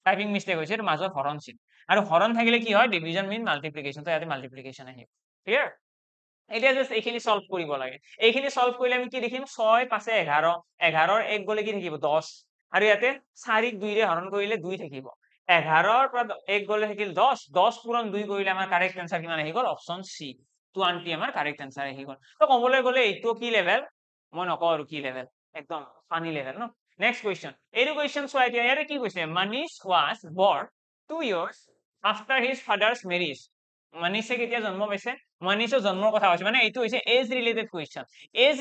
টাইপিং মিস্টেক হৈছে এইটো মাজত হৰণ চিন আৰু হৰণ থাকিলে কি হয় ডিভিজন মিন মাল্টিপ্লিকেশ্যন তো ইয়াতে মাল্টিপ্লিকেশ্যন আহিব ক্লিয়াৰ এতিয়া জাস্ট এইখিনি সলভ কৰিব লাগে এইখিনি সলভ কৰিলে আমি কি দেখিম 6 5 11 11 ৰ 1 গলে কি থাকিব 10 আৰু ইয়াতে 4 ক 2 ৰে হৰণ কৰিলে 2 থাকিব 11 ৰ পৰা 1 গলে থাকিল 10 10 পূৰণ 2 কৰিলে আমাৰ কাৰেক্ট আনসাৰ কিমান আহি গল অপচন সি 20 আমাৰ কাৰেক্ট আনসাৰ আহি গল তো কবলৈ গলে এইটো কি লেভেল মই নকওঁ আৰু কি লেভেল একদম ফানি লেভেল ন নেক্সট কুৱেশ্যন এইটো কুৱেশ্যন চোৱা এতিয়া ইয়াতে কি কৈছে Manish was born 2 years after his father's marriage মনীষে কেতিয়া জন্ম পাইছে মনীষৰ জন্মৰ কথা কৈছে মানে এইটো হৈছে এজ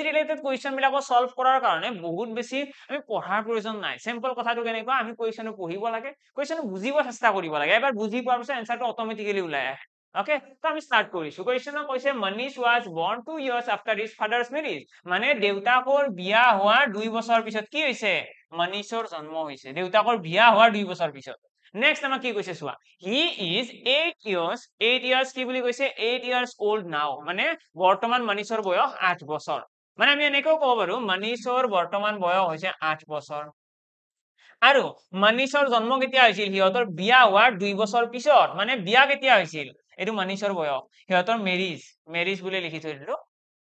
ৰিলেটেড কুৱেশ্যন বিলাক সলভ কৰাৰ কাৰণে বহুত বেছি আমি পঢ়াৰ প্ৰয়োজন নাই সিম্পল কথাটো কেনেকুৱা আমি কুৱেশ্যনটো পঢ়িব লাগে কুৱেশ্যনটো বুজিব চেষ্টা কৰিব লাগে এবাৰ বুজি পোৱাৰ পিছত এনসাৰটো অটোমেটিক্যালি ওলাই আহে ওকে তো আমি স্টাৰ্ট কৰিছো কুৱেশ্যনত কৈছে Manish was born 2 years after his father's marriage মানে দেউতাকৰ বিয়া হোৱাৰ 2 বছৰ পিছত কি হৈছে মনীষৰ জন্ম হৈছে দেউতাকৰ বিয়া হোৱাৰ 2 বছৰ পিছত নেক্সট আমাক কি কৈছে চোৱা he is 8 years কি বুলি কৈছে 8 years old now মানে বৰ্তমান মনীষৰ বয়স 8 বছৰ মানে আমি এনেকৈ ক'ব পাৰো মনীষৰ বৰ্তমান বয়স হৈছে 8 বছৰ আৰু মনীষৰ জন্ম কেতিয়া হৈছিল সিহঁতৰ বিয়া হোৱাৰ 2 বছৰ পিছত মানে বিয়া কেতিয়া হৈছিল এইটো মনীষৰ বয়স সিহঁতৰ মেৰিজ বুলি লিখি থৈ দিলো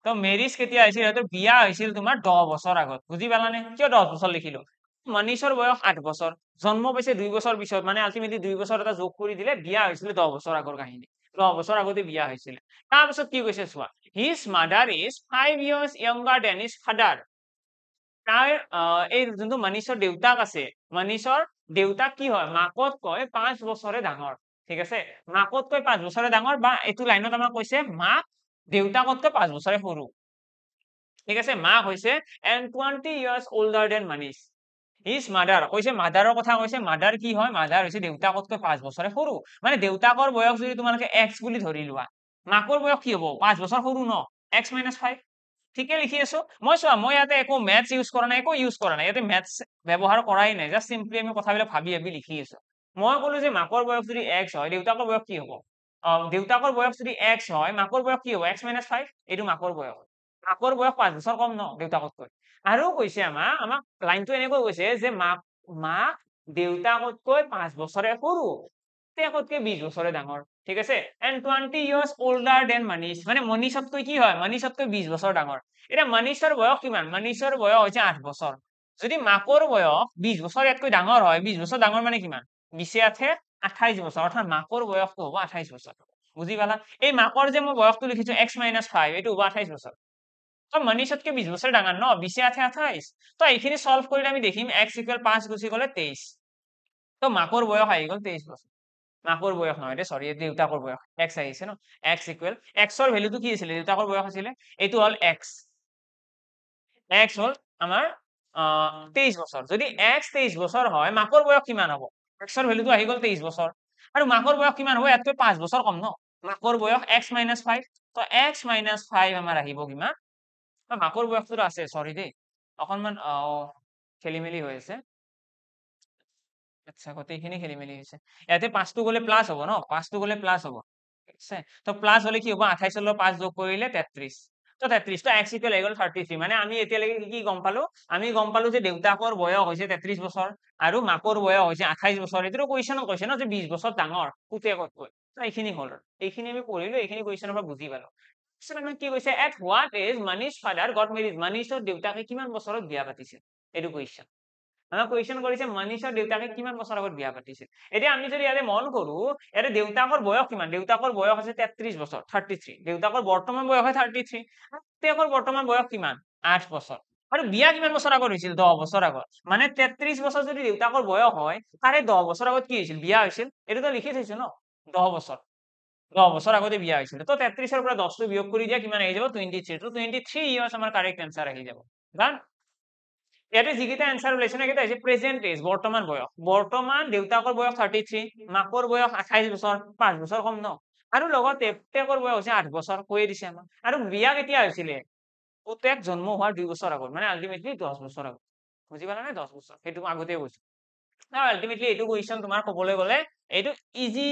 তো মেৰিজ কেতিয়া হৈছিল সিহঁতৰ বিয়া হৈছিল তোমাৰ 10 বছৰ আগত বুজি পালানে কিয় 10 বছৰ লিখিলো মনীষৰ বয়স 8 বছৰ জন্ম পাইছে 2 বছৰ পিছত মানে আলটিমেটলি 2 বছৰ এটা যোগ কৰি দিলে বিয়া হৈছিল 10 বছৰ আগৰ কাহিনী 10 বছৰ আগতে বিয়া হৈছিল তাৰ পিছত কি কৈছে চোৱা his mother is 5 years younger than his father তাৰ এই যোনটো মনীষৰ দেউতাক আছে মনীষৰ দেউতাক কি হয় মাকতকৈ 5 বছৰে ডাঙৰ ঠিক আছে মাকতকৈ 5 বছৰে ডাঙৰ বা এইটো লাইনত আমাক কৈছে মাক দেউতাকতকৈ 5 বছৰে সৰু ঠিক আছে মাক হৈছে and 20 years older than Manish his mother কৈছে মাদাৰৰ কথা কৈছে মাদাৰ কি হয় মাদাৰ হৈছে দেউতাকতকৈ 5 বছৰে সৰু মানে দেউতাকৰ বয়স যদি তোমালোকে x বুলি ধৰি লোৱা মাকৰ বয়স কি হ'ব 5 বছৰ সৰু ন x - 5 ঠিকে লিখি আছো মই চোৱা মই ইয়াতে একো ম্যাথছ ইউজ কৰা নাই ইয়াতে ম্যাথছ ব্যৱহাৰ কৰাই নাই জাস্ট সিম্পলি আমি কথাবিলাক ভাবি লিখি আছো মই ক'লো যে মাকৰ বয়স যদি x হয় দেউতাকৰ বয়স কি হ'ব দেউতাকৰ বয়স যদি x হয় মাকৰ বয়স কি হ'ব x - 5 এইটো মাকৰ বয়স 5 বছৰ কম ন দেউতাকতকৈ আৰু কৈছে আমাক লাইনটো এনেকৈ কৈছে যে মাক দেউতাকতকৈ 5 বছৰে সৰু দেউতাকতকৈ 20 বছৰে ডাঙৰ ঠিক আছে and 20 years older than Manish মানে মনীষতকৈ কি হয় মনীষতকৈ 20 বছৰ ডাঙৰ এটা মনীষৰ বয়স কিমান মনীষৰ বয়স হৈছে 8 বছৰ যদি মাকৰ বয়স 20 বছৰ ইয়াতকৈ ডাঙৰ হয় 20 বছৰ ডাঙৰ মানে কিমান 20 আছে 28 বছৰ অৰ্থাৎ মাকৰ বয়সটো হ'ব 28 বছৰ বুজি পালা এই মাকৰ যে মই বয়সটো লিখিছো x - 5 এইটো হ'ব 28 বছৰ তো মনীষতকৈ 20 বছৰ ডাঙৰ ন 20 আছে 28 তো এইখিনি সলভ কৰিলে আমি দেখিম x = 5 গুচি গলে 23 তো মাকৰ বয়স আহি গল 23 বছৰ মাকৰ বয়স নহয় দে সৰি দেউতাকৰ বয়স x আহিছে ন x = x ৰ ভ্যালুটো কি আছিল দেউতাকৰ বয়স আছিল এইটো হল x হল আমাৰ 23 বছৰ যদি x 23 বছৰ হয় মাকৰ বয়স কিমান হ'ব x ৰ ভ্যালুটো আহি গল 23 বছৰ আৰু মাকৰ বয়স কিমান হ'ব ইয়াতকৈ 5 বছৰ কম ন মাকৰ বয়স x - 5 তো x - 5 আমাৰ আহিব কিমান মাকৰ বয়সটো আছে সৰি দেই অকনমান খেলিমেলি হৈ আছে আচ্ছা গোটেইখিনি খেলিমেলি হৈছে ইয়াতে 5 টো গলে প্লাস হ'ব ন 5 টো গলে প্লাস হ'ব ঠিক আছে তো প্লাস হলে কি হ'ব 28 ৰ 5 যোগ কৰিলে 33 তো 33 তো x = 33 মানে আমি এতিয়ালৈকে কি গম পালো আমি গম পালো যে দেউতাকৰ বয়স হৈছে 33 বছৰ আৰু মাকৰ বয়স হৈছে 28 বছৰ এটো কুৱেশ্যনত কৈছে ন যে 20 বছৰ ডাঙৰ পুতেকতকৈ তো এইখিনি হল এইখিনি আমি পঢ়িলো এইখিনি কুৱেশ্যনৰ পৰা বুজি পালো কি কৈছে at what age Manish father got married মনীষৰ দেউতাকে কিমান বছৰত বিয়া পাতিছিল এইটো কুৱেশ্যন আমাক কুৱেশ্যন কৰিছে মনীষৰ দেউতাকে কিমান বছৰ আগত বিয়া পাতিছিল এতিয়া আমি যদি ইয়াতে মন কৰো ইয়াতে দেউতাকৰ বয়স কিমান দেউতাকৰ বয়স আছে 33 বছৰ 33 দেউতাকৰ বৰ্তমান বয়স হয় 33 দেউতাকৰ বৰ্তমান বয়স কিমান 8 বছৰ আৰু বিয়া কিমান বছৰ আগত হৈছিল 10 বছৰ আগত মানে 33 বছৰ যদি দেউতাকৰ বয়স হয় তাৰে 10 বছৰ আগত কি হৈছিল বিয়া হৈছিল এটোতো লিখি থৈছো ন 10 বছৰ 10 বছৰ আগতে বিয়া হৈছিল তো 33 ৰ পৰা 10 টো বিয়োগ কৰি দিয়া কিমান আহি যাব 23 তো 23 ইয়াৰ্স আমাৰ কাৰেক্ট आंसर আহি যাব কাৰণ ইয়াতে যিকেইটা आंसर ওলাইছে না কেইটা হৈছে প্ৰেজেন্ট এজ বৰ্তমান দেউতাকৰ বয়স 33 মাকৰ বয়স 28 বছৰ 5 বছৰ কম ন আৰু লগতে পুতেকৰ বয়স হৈছে 8 বছৰ কৈয়ে দিছে আমাক আৰু বিয়া কেতিয়া হৈছিলে পুতেক জন্ম হোৱাৰ 2 বছৰ আগত মানে আলটিমেটলি 10 বছৰ আগত বুজি পালা নে 10 বছৰ সেইটো আগতে কৈছো আৰু আলটিমেটলি এইটো কুৱেশ্যন তোমাৰ ক'বলৈ গ'লে এইটো ইজি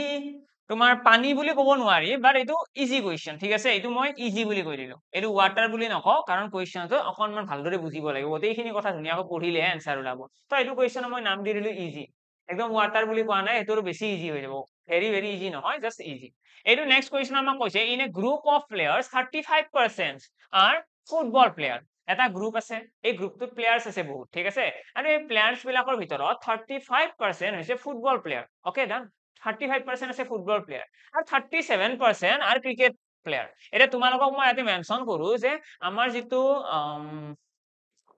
তোমাৰ পানী বুলি ক'ব নোৱাৰি বাট এইটো ইজি কুৱেশ্যন ঠিক আছে এইটো মই ইজি বুলি কৈ দিলো এইটো ওয়াটাৰ বুলি নকওঁ কাৰণ কুৱেশ্যনটো অকনমান ভালদৰে বুজিব লাগিব গোটেইখিনি কথা ধুনীয়াকৈ পঢ়িলেহে আনসাৰ ওলাব তো এইটো কুৱেশ্যন মই নাম দি দিলো ইজি একদম ওয়াটাৰ বুলি কোৱা নাই এইটো বেছি ইজি হৈ যাব ভেৰি ভেৰি ইজি নহয় জাস্ট ইজি এইটো নেক্সট কুৱেশ্যন আমাক কৈছে in a group of players 35% are football player এটা গ্ৰুপ আছে এই গ্ৰুপটোত প্লেয়াৰ্স আছে বহুত ঠিক আছে আৰু এই প্লেয়াৰ্স বিলাকৰ ভিতৰত 35% হৈছে ফুটবল প্লেয়াৰ ওকে ডান 35% আছে ফুটবল প্লেয়াৰ আৰু 37% আৰু ক্ৰিকেট প্লেয়াৰ এটা তোমালোকক মই ইয়াতে মেনশন কৰো যে আমাৰ যেটো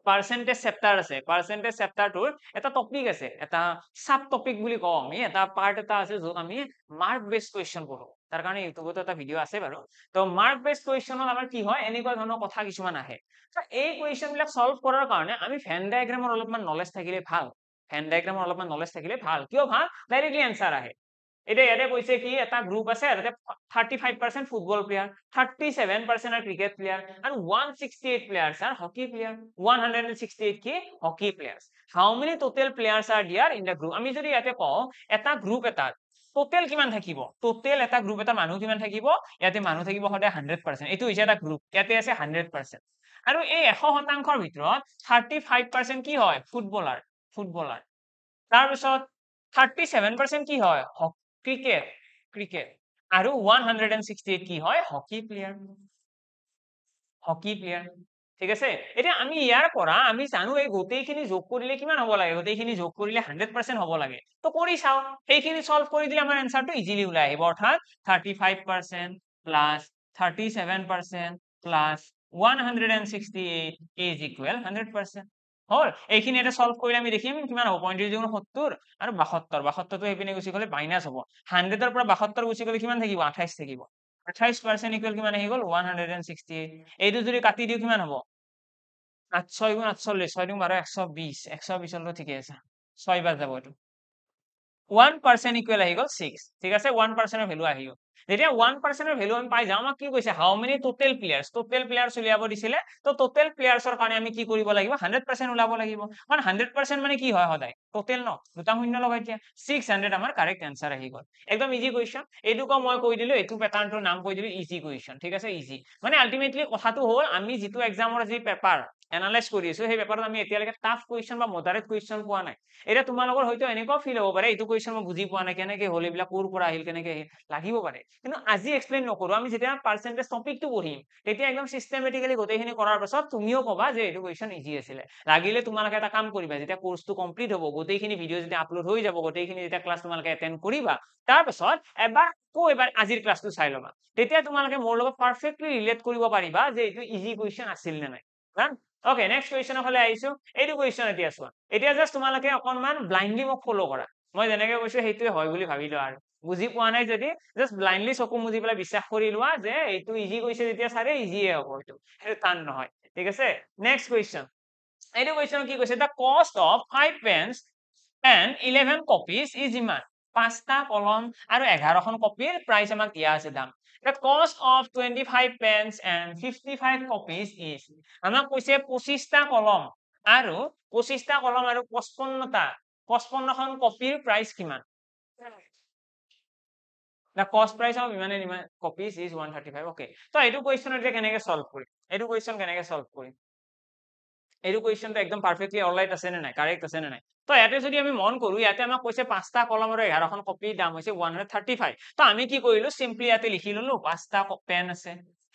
পাৰ্সেন্টেজ চেপ্টাৰ আছে পাৰ্সেন্টেজ চেপ্টাৰটোৰ এটা টপিক আছে এটা সাব টপিক বুলি কওঁ আমি এটা পাৰ্ট এটা আছে য'ত আমি মাৰ্ক বেস কুৱেশ্যন পঢ়ো তাৰ কাৰণে ইউটিউবত এটা ভিডিও আছে বাৰু তো মাৰ্ক বেস কুৱেশ্যনত আমাৰ কি হয় এনেকুৱা ধৰণৰ কথা কিছুমান আহে তো এই কুৱেশ্যন বিলাক সলভ কৰাৰ কাৰণে আমি ভেন ডায়াগ্ৰামৰ অলপমান নলেজ থাকিলে ভাল ভেন ডায়াগ্ৰামৰ অলপমান নলেজ থাকিলে ভাল কিয় ভাল ডাইৰেক্টলি আনসাৰ আহে এটা ইয়াতে কৈছে কি এটা গ্ৰুপ আছে তাতে 35% football player 37% are cricket player and 168 players are hockey player 168 কি hockey players how many total players are there in the group আমি যদি ইয়াতে কওঁ এটা গ্ৰুপ এটা টোটেল কিমান থাকিব টোটেল এটা গ্ৰুপ এটা মানুহ কিমান থাকিব ইয়াতে মানুহ থাকিব সদায় 100% এইটো হৈছে এটা গ্ৰুপ ইয়াতে আছে 100% আৰু এই 100%ৰ ভিতৰত 35% কি হয় ফুটবলাৰ তাৰ পিছত 37% কি হয় ক্ৰিকেট আৰু 168 কি হয় হকি প্লেয়াৰ ঠিক আছে এতিয়া আমি ইয়াৰ পৰা আমি জানো এই গোটেইখিনি যোগ কৰিলে কিমান হ'ব লাগে গোটেইখিনি যোগ কৰিলে 100% হ'ব লাগে তো কৰি চাও সেইখিনি সলভ কৰি দিলে আমাৰ আনসাৰটো ইজিলি ওলাই আহিব অৰ্থাৎ 35% প্লাস 37% প্লাস 168 is equal 100% হল এইখিনি এটা সলভ কৰিলে আমি দেখিম কিমান হ'ব 35 গুণ 70 আৰু 72 তো এইপিনে গুচি গলে মাইনাস হ'ব 100 ৰ পৰা 72 গুচি গলে কিমান থাকিব 28 থাকিব 28% ইকুৱেল কিমান আহি গল 168 এইটো যদি কাটি দিও কিমান হ'ব 8 6 গুণ 48 6 গুণ 12 120 120 হলো ঠিকে আছে 6 বাৰ যাব এইটো 1% ইকুৱেল আহি গল 6 ঠিক আছে 1% ৰ ভ্যালু আহি গল যেতিয়া 1% ৰ ভ্যালু আমি পাই যাও আমাক কি কৈছে হাউ মেনি টোটেল প্লেয়াৰ্স উলিয়াব দিছিলে তো টোটেল প্লেয়াৰ্সৰ কাৰণে আমি কি কৰিব লাগিব 100% উলাব লাগিব কাৰণ 100% মানে কি হয় সদায় টোটেল ন দুটা শূন্য লগাই দিয়া 600 আমাৰ কাৰেক্ট आंसर আহি গল একদম ইজি কুৱেশ্যন এইটোকো মই কৈ দিলো এইটো প্যাটাৰ্নটোৰ নাম কৈ দিলো ইজি কুৱেশ্যন ঠিক আছে ইজি মানে আলটিমেটলি কথাটো হ'ল আমি যেটো এক্সামৰ যি পেপাৰ এনালাইজ কৰি আছো সেই পেপাৰত আমি এতিয়ালৈকে টাফ কুৱেশ্যন বা মডাৰেট কুৱেশ্যন পোৱা নাই এটা তোমালোকৰ হয়তো এনেকুৱা ফিল হ'ব পাৰে এইটো কুৱেশ্যন মই বুজি পোৱা নাই কেনেকে হ'ল এইবিলাক কোৰ পৰা আহিল কেনেকে আহিল লাগিব পাৰে কিন্তু আজি এক্সপ্লেইন নকৰো আমি যেতিয়া পাৰ্সেন্টেজ টপিকটো পঢ়িম তেতিয়া একদম সিস্টেমেটিক্যালি গোটেইখিনি কৰাৰ পাছত তুমিও কবা যে এইটো কুৱেশ্যন ইজি আছিলে লাগিলে তোমালোকে এটা কাম কৰিবা যেতিয়া কোৰ্সটো কমপ্লিট হ'ব গোটেইখিনি ভিডিও যেতিয়া আপলোড হৈ যাব গোটেইখিনি যেতিয়া ক্লাস তোমালোকে এটেন্ড কৰিবা তাৰ পাছত এবাৰ আজিৰ ক্লাসটো চাই লবা তেতিয়া তোমালোকে মোৰ লগত পাৰফেক্টলি ৰিলেট কৰিব পাৰিবা যে এইটো ইজি কুৱেশ্যন আছিল নে নাই ওকে নেক্সট কুৱেশ্যনৰ ফালে আহিছো এইটো কুৱেশ্যন এতিয়া চোৱা এতিয়া জাস্ট তোমালোকে অকনমান ব্লাইন্ডলি মোক ফলো কৰা মই যেনেকৈ কৈছো সেইটোৱে হয় বুলি ভাবি লোৱা আৰু বুজি পোৱা নাই যদি জাস্ট ব্লাইন্ডলি চকু মুজি পেলাই বিশ্বাস কৰি লোৱা যে এইটো ইজি কৈছে যেতিয়া সাৰে ইজিয়ে হ'ব এইটো টান নহয় ঠিক আছে নেক্সট কুৱেশ্যন এইটো কুৱেশ্যন কি কৈছে দা cost of 5 pens and 11 copies is ইমান 5টা কলম আৰু 11খন কপিৰ প্ৰাইস আমাক দিয়া আছে দাম the cost of 25 pens and 55 copies is আমাক কৈছে 25টা কলম আৰু 55খন কপিৰ প্ৰাইস কিমান the cost price of ইমান copies is 135 okay তো এইটো কুৱেশ্যন এতিয়া কেনেকৈ সলভ কৰিম এইটো কুৱেশ্যন কেনেকৈ সলভ কৰিম এইটো কুৱেশ্যনটো একদম পাৰফেক্টলি অলৰাইট আছে নে নাই কাৰেক্ট আছে নে নাই তো ইয়াতে যদি আমি মন কৰো ইয়াতে আমাক কৈছে 5টা কলম আৰু 11খন কপিৰ দাম হৈছে 135 তো আমি কি কৰিলো সিম্পলি ইয়াতে লিখি ললো 5টা পেন আছে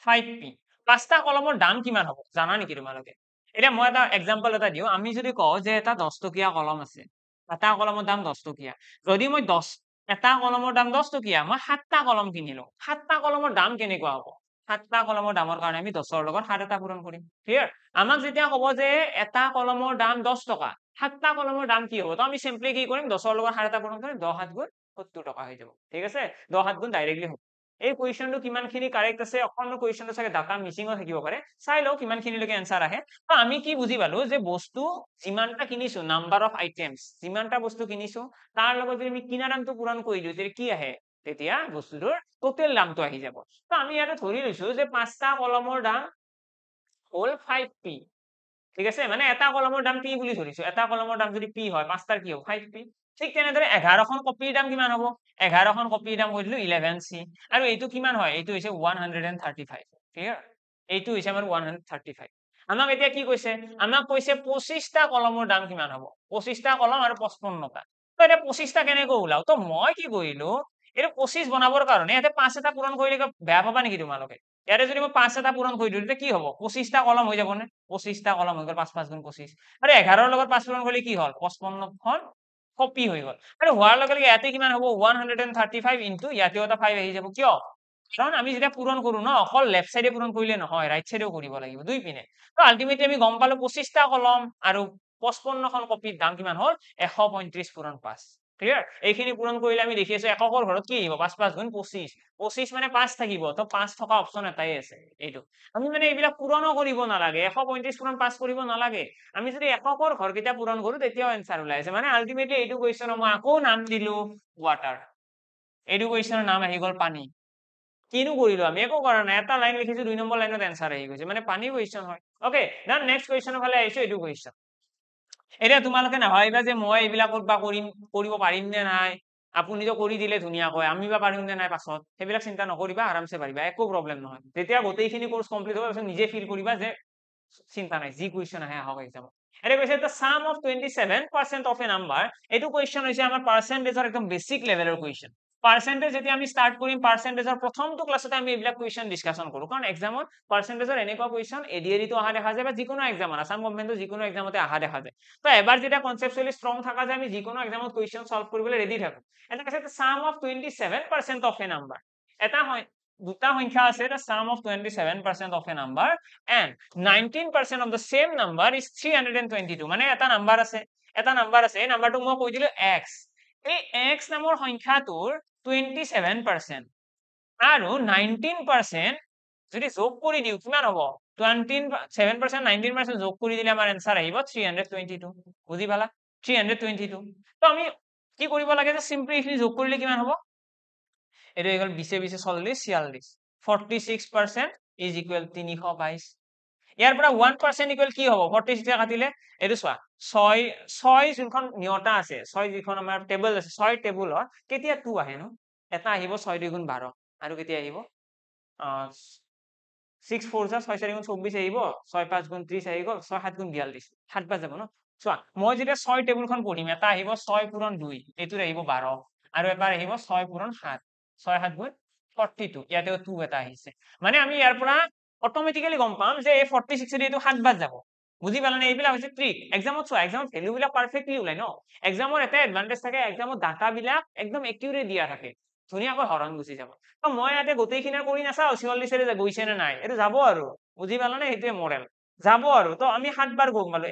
5p 5টা কলমৰ দাম কিমান হ'ব জানা নেকি তোমালোকে এতিয়া মই এটা এক্সাম্পল এটা দিওঁ আমি যদি কওঁ যে এটা 10 টকীয়া কলম আছে এটা কলমৰ দাম 10 টকীয়া যদি মই এটা কলমৰ দাম 10 টকীয়া মই 7টা কলম কিনিলো 7টা কলমৰ দাম কেনেকুৱা হ'ব 7টা কলমৰ দামৰ কাৰণে আমি 10ৰ লগত 7 এটা পূৰণ কৰিম ক্লিয়াৰ আমাক যেতিয়া ক'ব যে এটা কলমৰ দাম 10 টকা 7টা কলমৰ দাম কি হ'ব তো আমি সিম্পলি কি কৰিম 10ৰ লগত 7 এটা পূৰণ কৰিম 10 7 গুণ 70 টকা হৈ যাব ঠিক আছে 10 7 গুণ ডাইৰেক্টলি হ'ব এই কুৱেশ্যনটো কিমানখিনি কাৰেক্ট আছে অকল কুৱেশ্যনটো চাগে ডাটা মিছিংও থাকিব পাৰে চাই লও কিমানখিনিলৈকে এনসাৰ আহে তো আমি কি বুজি পালো যে বস্তু যিমানটা কিনিছো নাম্বাৰ অফ আইটেমছ যিমানটা বস্তু কিনিছো তাৰ লগত যদি আমি কিনা দামটো পূৰণ কৰি দিও তেতিয়া কি আহে তেতিয়া বস্তুটোৰ টোটেল দামটো আহি যাব তো আমি ইয়াতে ধৰি লৈছো যে 5টা কলমৰ দাম হল 5p ঠিক আছে মানে এটা কলমৰ দাম p বুলি ধৰিছো এটা কলমৰ দাম যদি p হয় 5টাৰ কি হ'ব 5p ঠিক তেনেদৰে 11খন কপিৰ দাম কিমান হ'ব 11খন কপিৰ দাম কৈ দিলো 11c আৰু এইটো কিমান হয় এইটো হৈছে 135 ক্লিয়াৰ এইটো হৈছে আমাৰ 135 আমাক এতিয়া কি কৈছে আমাক কৈছে 25টা কলমৰ দাম কিমান হ'ব 25টা কলম আৰু 55টা তো এটা 25টা কেনেকৈ ওলাও তো মই কি কৰিলো এইটো 25 বনাবৰ কাৰণে ইয়াতে 5 এটা পূৰণ কৰিলে বেয়া পাবা নেকি তোমালোকে ইয়াতে যদি মই 5 এটা পূৰণ কৰি দিও তেতিয়া কি হ'ব 25টা কলম হৈ যাব নে 25টা কলম হৈ গ'ল 5 5 গুণ 25 আৰু 11ৰ লগত 5 পূৰণ কৰিলে কি হ'ল 55খন কপি হৈ গ'ল আৰু হোৱাৰ লগে লগে ইয়াতে কিমান হ'ব 135 ইনটু ইয়াতেও এটা 5 আহি যাব কিয় কাৰণ আমি যেতিয়া পূৰণ কৰো ন অকল লেফট সাইডে পূৰণ কৰিলে নহয় ৰাইট সাইডেও কৰিব লাগিব দুই পিনে তো আলটিমেটলি আমি গম পালো 25টা কলম আৰু 55খন কপিৰ দাম কিমান হ'ল 135 পূৰণ 5 ক্লিয়াৰ এইখিনি পূৰণ কৰিলে আমি দেখি আছো এককৰ ঘৰত কি আহিব 5 5 গুণ 25 25 মানে 5 থাকিব তো 5 থকা অপচন এটাই আছে এইটো আমি মানে এইবিলাক পূৰণো কৰিব নালাগে 135 পূৰণ 5 কৰিব নালাগে আমি যদি এককৰ ঘৰকেইটা পূৰণ কৰো তেতিয়াও এনসাৰ ওলাই আছে মানে আলটিমেটলি এইটো কুৱেশ্যনৰ মই আকৌ নাম দিলো ৱাটাৰ এইটো কুৱেশ্যনৰ নাম আহি গ'ল পানী কিনো কৰিলো আমি একো কৰা নাই এটা লাইন লিখিছো 2 নম্বৰ লাইনত এনসাৰ আহি গৈছে মানে পানী কুৱেশ্যন হয় ওকে দেন নেক্সট কুৱেশ্যনৰ ফালে আহিছো এইটো কুৱেশ্যন এতিয়া তোমালোকে নাভাবিবা যে মই এইবিলাক কৰিব পাৰিম নে নাই আপুনি তো কৰি দিলে ধুনীয়াকৈ আমি বা পাৰিম নে নাই পাছত সেইবিলাক চিন্তা নকৰিবা আৰামছে পাৰিবা একো প্ৰব্লেম নহয় যেতিয়া গোটেইখিনি কোৰ্স কমপ্লিট হ'ব তাৰপিছত নিজে ফিল কৰিবা যে চিন্তা নাই যি কুৱেশ্যন আহে আহক এক্সামত এতিয়া কৈছে the sum of 27% of a number এইটো কুৱেশ্যন হৈছে আমাৰ পাৰ্চেন্টেজৰ একদম বেসিক লেভেলৰ কুৱেশ্যন পাৰ্চেন্টেজ যেতিয়া আমি স্টাৰ্ট কৰিম পাৰ্চেন্টেজৰ প্ৰথমটো ক্লাছতে আমি এইবিলাক কুৱেশ্যন ডিসকাশন কৰো কাৰণ এক্সামত পাৰ্চেন্টেজৰ এনেকুৱা কুৱেশ্যন এডিআৰই তো অহা দেখা যায় বা যিকোনো এক্সামত আসাম গভৰ্ণমেন্টৰ যিকোনো এক্সামতে অহা দেখা যায় তো এবাৰ যেতিয়া কনসেপচুয়ালি ষ্ট্ৰং থাকা যায় আমি যিকোনো এক্সামত কুৱেশ্যন সলভ কৰিবলৈ ৰেডি থাকো এটা কৈছে the sum of 27% of a number এটা হয় দুটা সংখ্যা আছে the sum of 27% of a number and 19% of the same number is 322 মানে এটা নাম্বার আছে এই নাম্বাৰটো মই কৈ দিলো x এই x নামৰ সংখ্যাটোৰ 27% আৰু 19% যদি যোগ কৰি দিও কিমান হ'ব 27% 19% যোগ কৰি দিলে আমাৰ এনসাৰ আহিব 322 বুজি পালা 322 তো আমি কি কৰিব লাগে যে সিম্পলি এইখিনি যোগ কৰিলে কিমান হ'ব এটো হৈ গ'ল 20 20 40 46 46% is equal 322 ইয়াৰ পৰা 1% ইকুৱেল কি হ'ব 46 কাটিলে এটো চোৱা 6 যোনখন নিয়তা আছে 6 যিখন আমাৰ টেবল আছে 6 টেবুলৰ কেতিয়া 2 আহে নো এটা আহিব 6 2 গুণ 12 আৰু কেতিয়া আহিব 6 4 6 4 গুণ 24 আহিব 6 5 গুণ 30 আহি গ'ল 6 7 গুণ 42 7 বাৰ যাব ন চোৱা মই যেতিয়া 6 টেবুলখন পঢ়িম এটা আহিব 6 পূৰণ 2 এইটোৰ আহিব 12 আৰু এবাৰ আহিব 6 পূৰণ 7 6 7 গুণ 42 ইয়াতেও 2 এটা আহিছে মানে আমি ইয়াৰ পৰা অটোমেটিক্যালি গম পাম যে এই 46 এটো 7 বাৰ যাব বুজি পালানে এইবিলাক হৈছে ট্ৰিক এক্সামত চোৱা এক্সামত ভ্যালু বিলাক পাৰফেক্টলি ওলাই ন এক্সামৰ এটা এডভান্টেজ থাকে এক্সামত ডাটা বিলাক একদম একিউৰেট দিয়া থাকে ধুনীয়াকৈ হৰণ গুচি যাব তো মই ইয়াতে গোটেইখিনি কৰি নাচাও 44 এৰে গৈছে নে নাই এটো যাব আৰু বুজি পালানে হেতুৱে মডেল যাব আৰু তো আমি 7 বাৰ গম পালো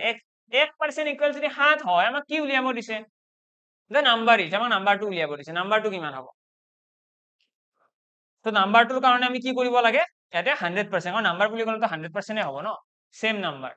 1% ইকুৱেল যদি 7 হয় আমাক কি উলিয়াব দিছে the number is আমাক নাম্বাৰটো উলিয়াব দিছে নাম্বাৰটো কিমান হ'ব তো নাম্বাৰটোৰ কাৰণে আমি কি কৰিব লাগে ইয়াতে 100% কাৰণ নাম্বাৰ বুলি ক'লে তো 100% হ'ব ন সেম নাম্বাৰ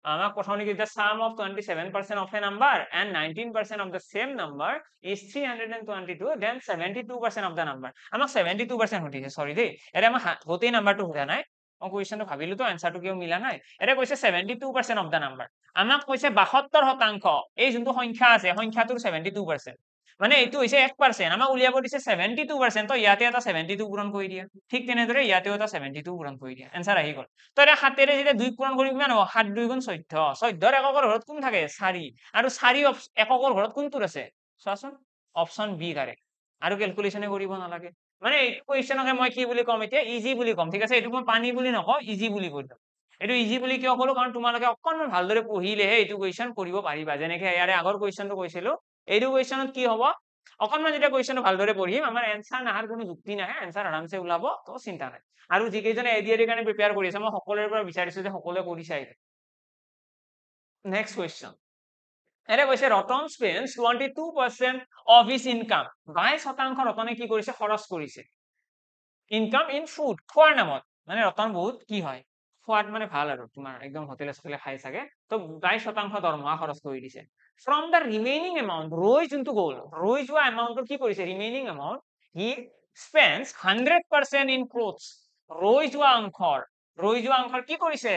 আমাক প্ৰথম লিখি the sum of 27% of a number and 19% of the same number is 322 then 72% of the number আমাক 72% সুধিছে সৰি দেই এটা আমাক গোটেই নাম্বাৰটো সোধা নাই মই কুৱেশ্যনটো ভাবিলো তো আনসাৰটো কিয় মিলা নাই এটা কৈছে 72% of the number আমাক কৈছে 72% এই যোনটো সংখ্যা আছে সংখ্যাটোৰ 72% মানে এইটো হৈছে 1% আমাক উলিয়াব দিছে 72% তো ইয়াতে এটা 72 পূৰণ কৰি দিয়া ঠিক তেনেদৰে ইয়াতেও এটা 72 পূৰণ কৰি দিয়া আনসাৰ আহি গ'ল তো এটা 7 এৰে যেতিয়া 2 পূৰণ কৰি কিমান হ'ব 7 2 গুণ 14 14 এককৰ ঘৰত কোন থাকে 4 আৰু 4 এককৰ ঘৰত কোনটোৰ আছে চোৱাচোন অপচন বি কাৰেক্ট আৰু ক্যালকুলেশনে কৰিব নালাগে মানে এই কুৱেশ্যনকে মই কি বুলি কম এতিয়া ইজি বুলি কম ঠিক আছে এইটো মই পানী বুলি নকওঁ ইজি বুলি কৈ দিম এইটো ইজি বুলি কিয় ক'লো কাৰণ তোমালোকে অকণমান ভালদৰে পঢ়িলেহে এইটো কুৱেশ্যন কৰিব পাৰিবা যেনেকে ইয়াৰে আগৰ কুৱেশ্যনটো কৈছিলো এইটো কুৱেশ্যনত কি হ'ব অকণমান যেতিয়া কুৱেশ্যনটো ভালদৰে পঢ়িম আমাৰ এনচাৰ নাহাৰ কোনো যুক্তি নাহে এনচাৰ আৰামছে ওলাব তো চিন্তা নাই আৰু যিকেইজনে এডিআৰিৰ কাৰণে প্ৰিপেয়াৰ কৰি আছে মই সকলোৰে পৰা বিচাৰিছো যে সকলোৱে কৰিছে নেক্সট কুৱেশ্যন এটা কৈছে Ratan Spence 22% of his income 22% ৰতনে কি কৰিছে খৰচ কৰিছে ইনকাম ইন ফুড খোৱাৰ নামত মানে ৰতন বহুত কি হয় খোৱাত মানে ভাল আৰু তোমাৰ একদম হোটেলে চোটেলে খাই চাগে তো 22% দৰমহা খৰচ কৰি দিছে ফ্ৰম দ্য ৰিমেইনিং এমাউণ্ট ৰৈ যোনটো গ'ল ৰৈ যোৱা এমাউণ্টটো কি কৰিছে remaining amount he Spence 100% in clothes ৰৈ যোৱা অংশৰ কি কৰিছে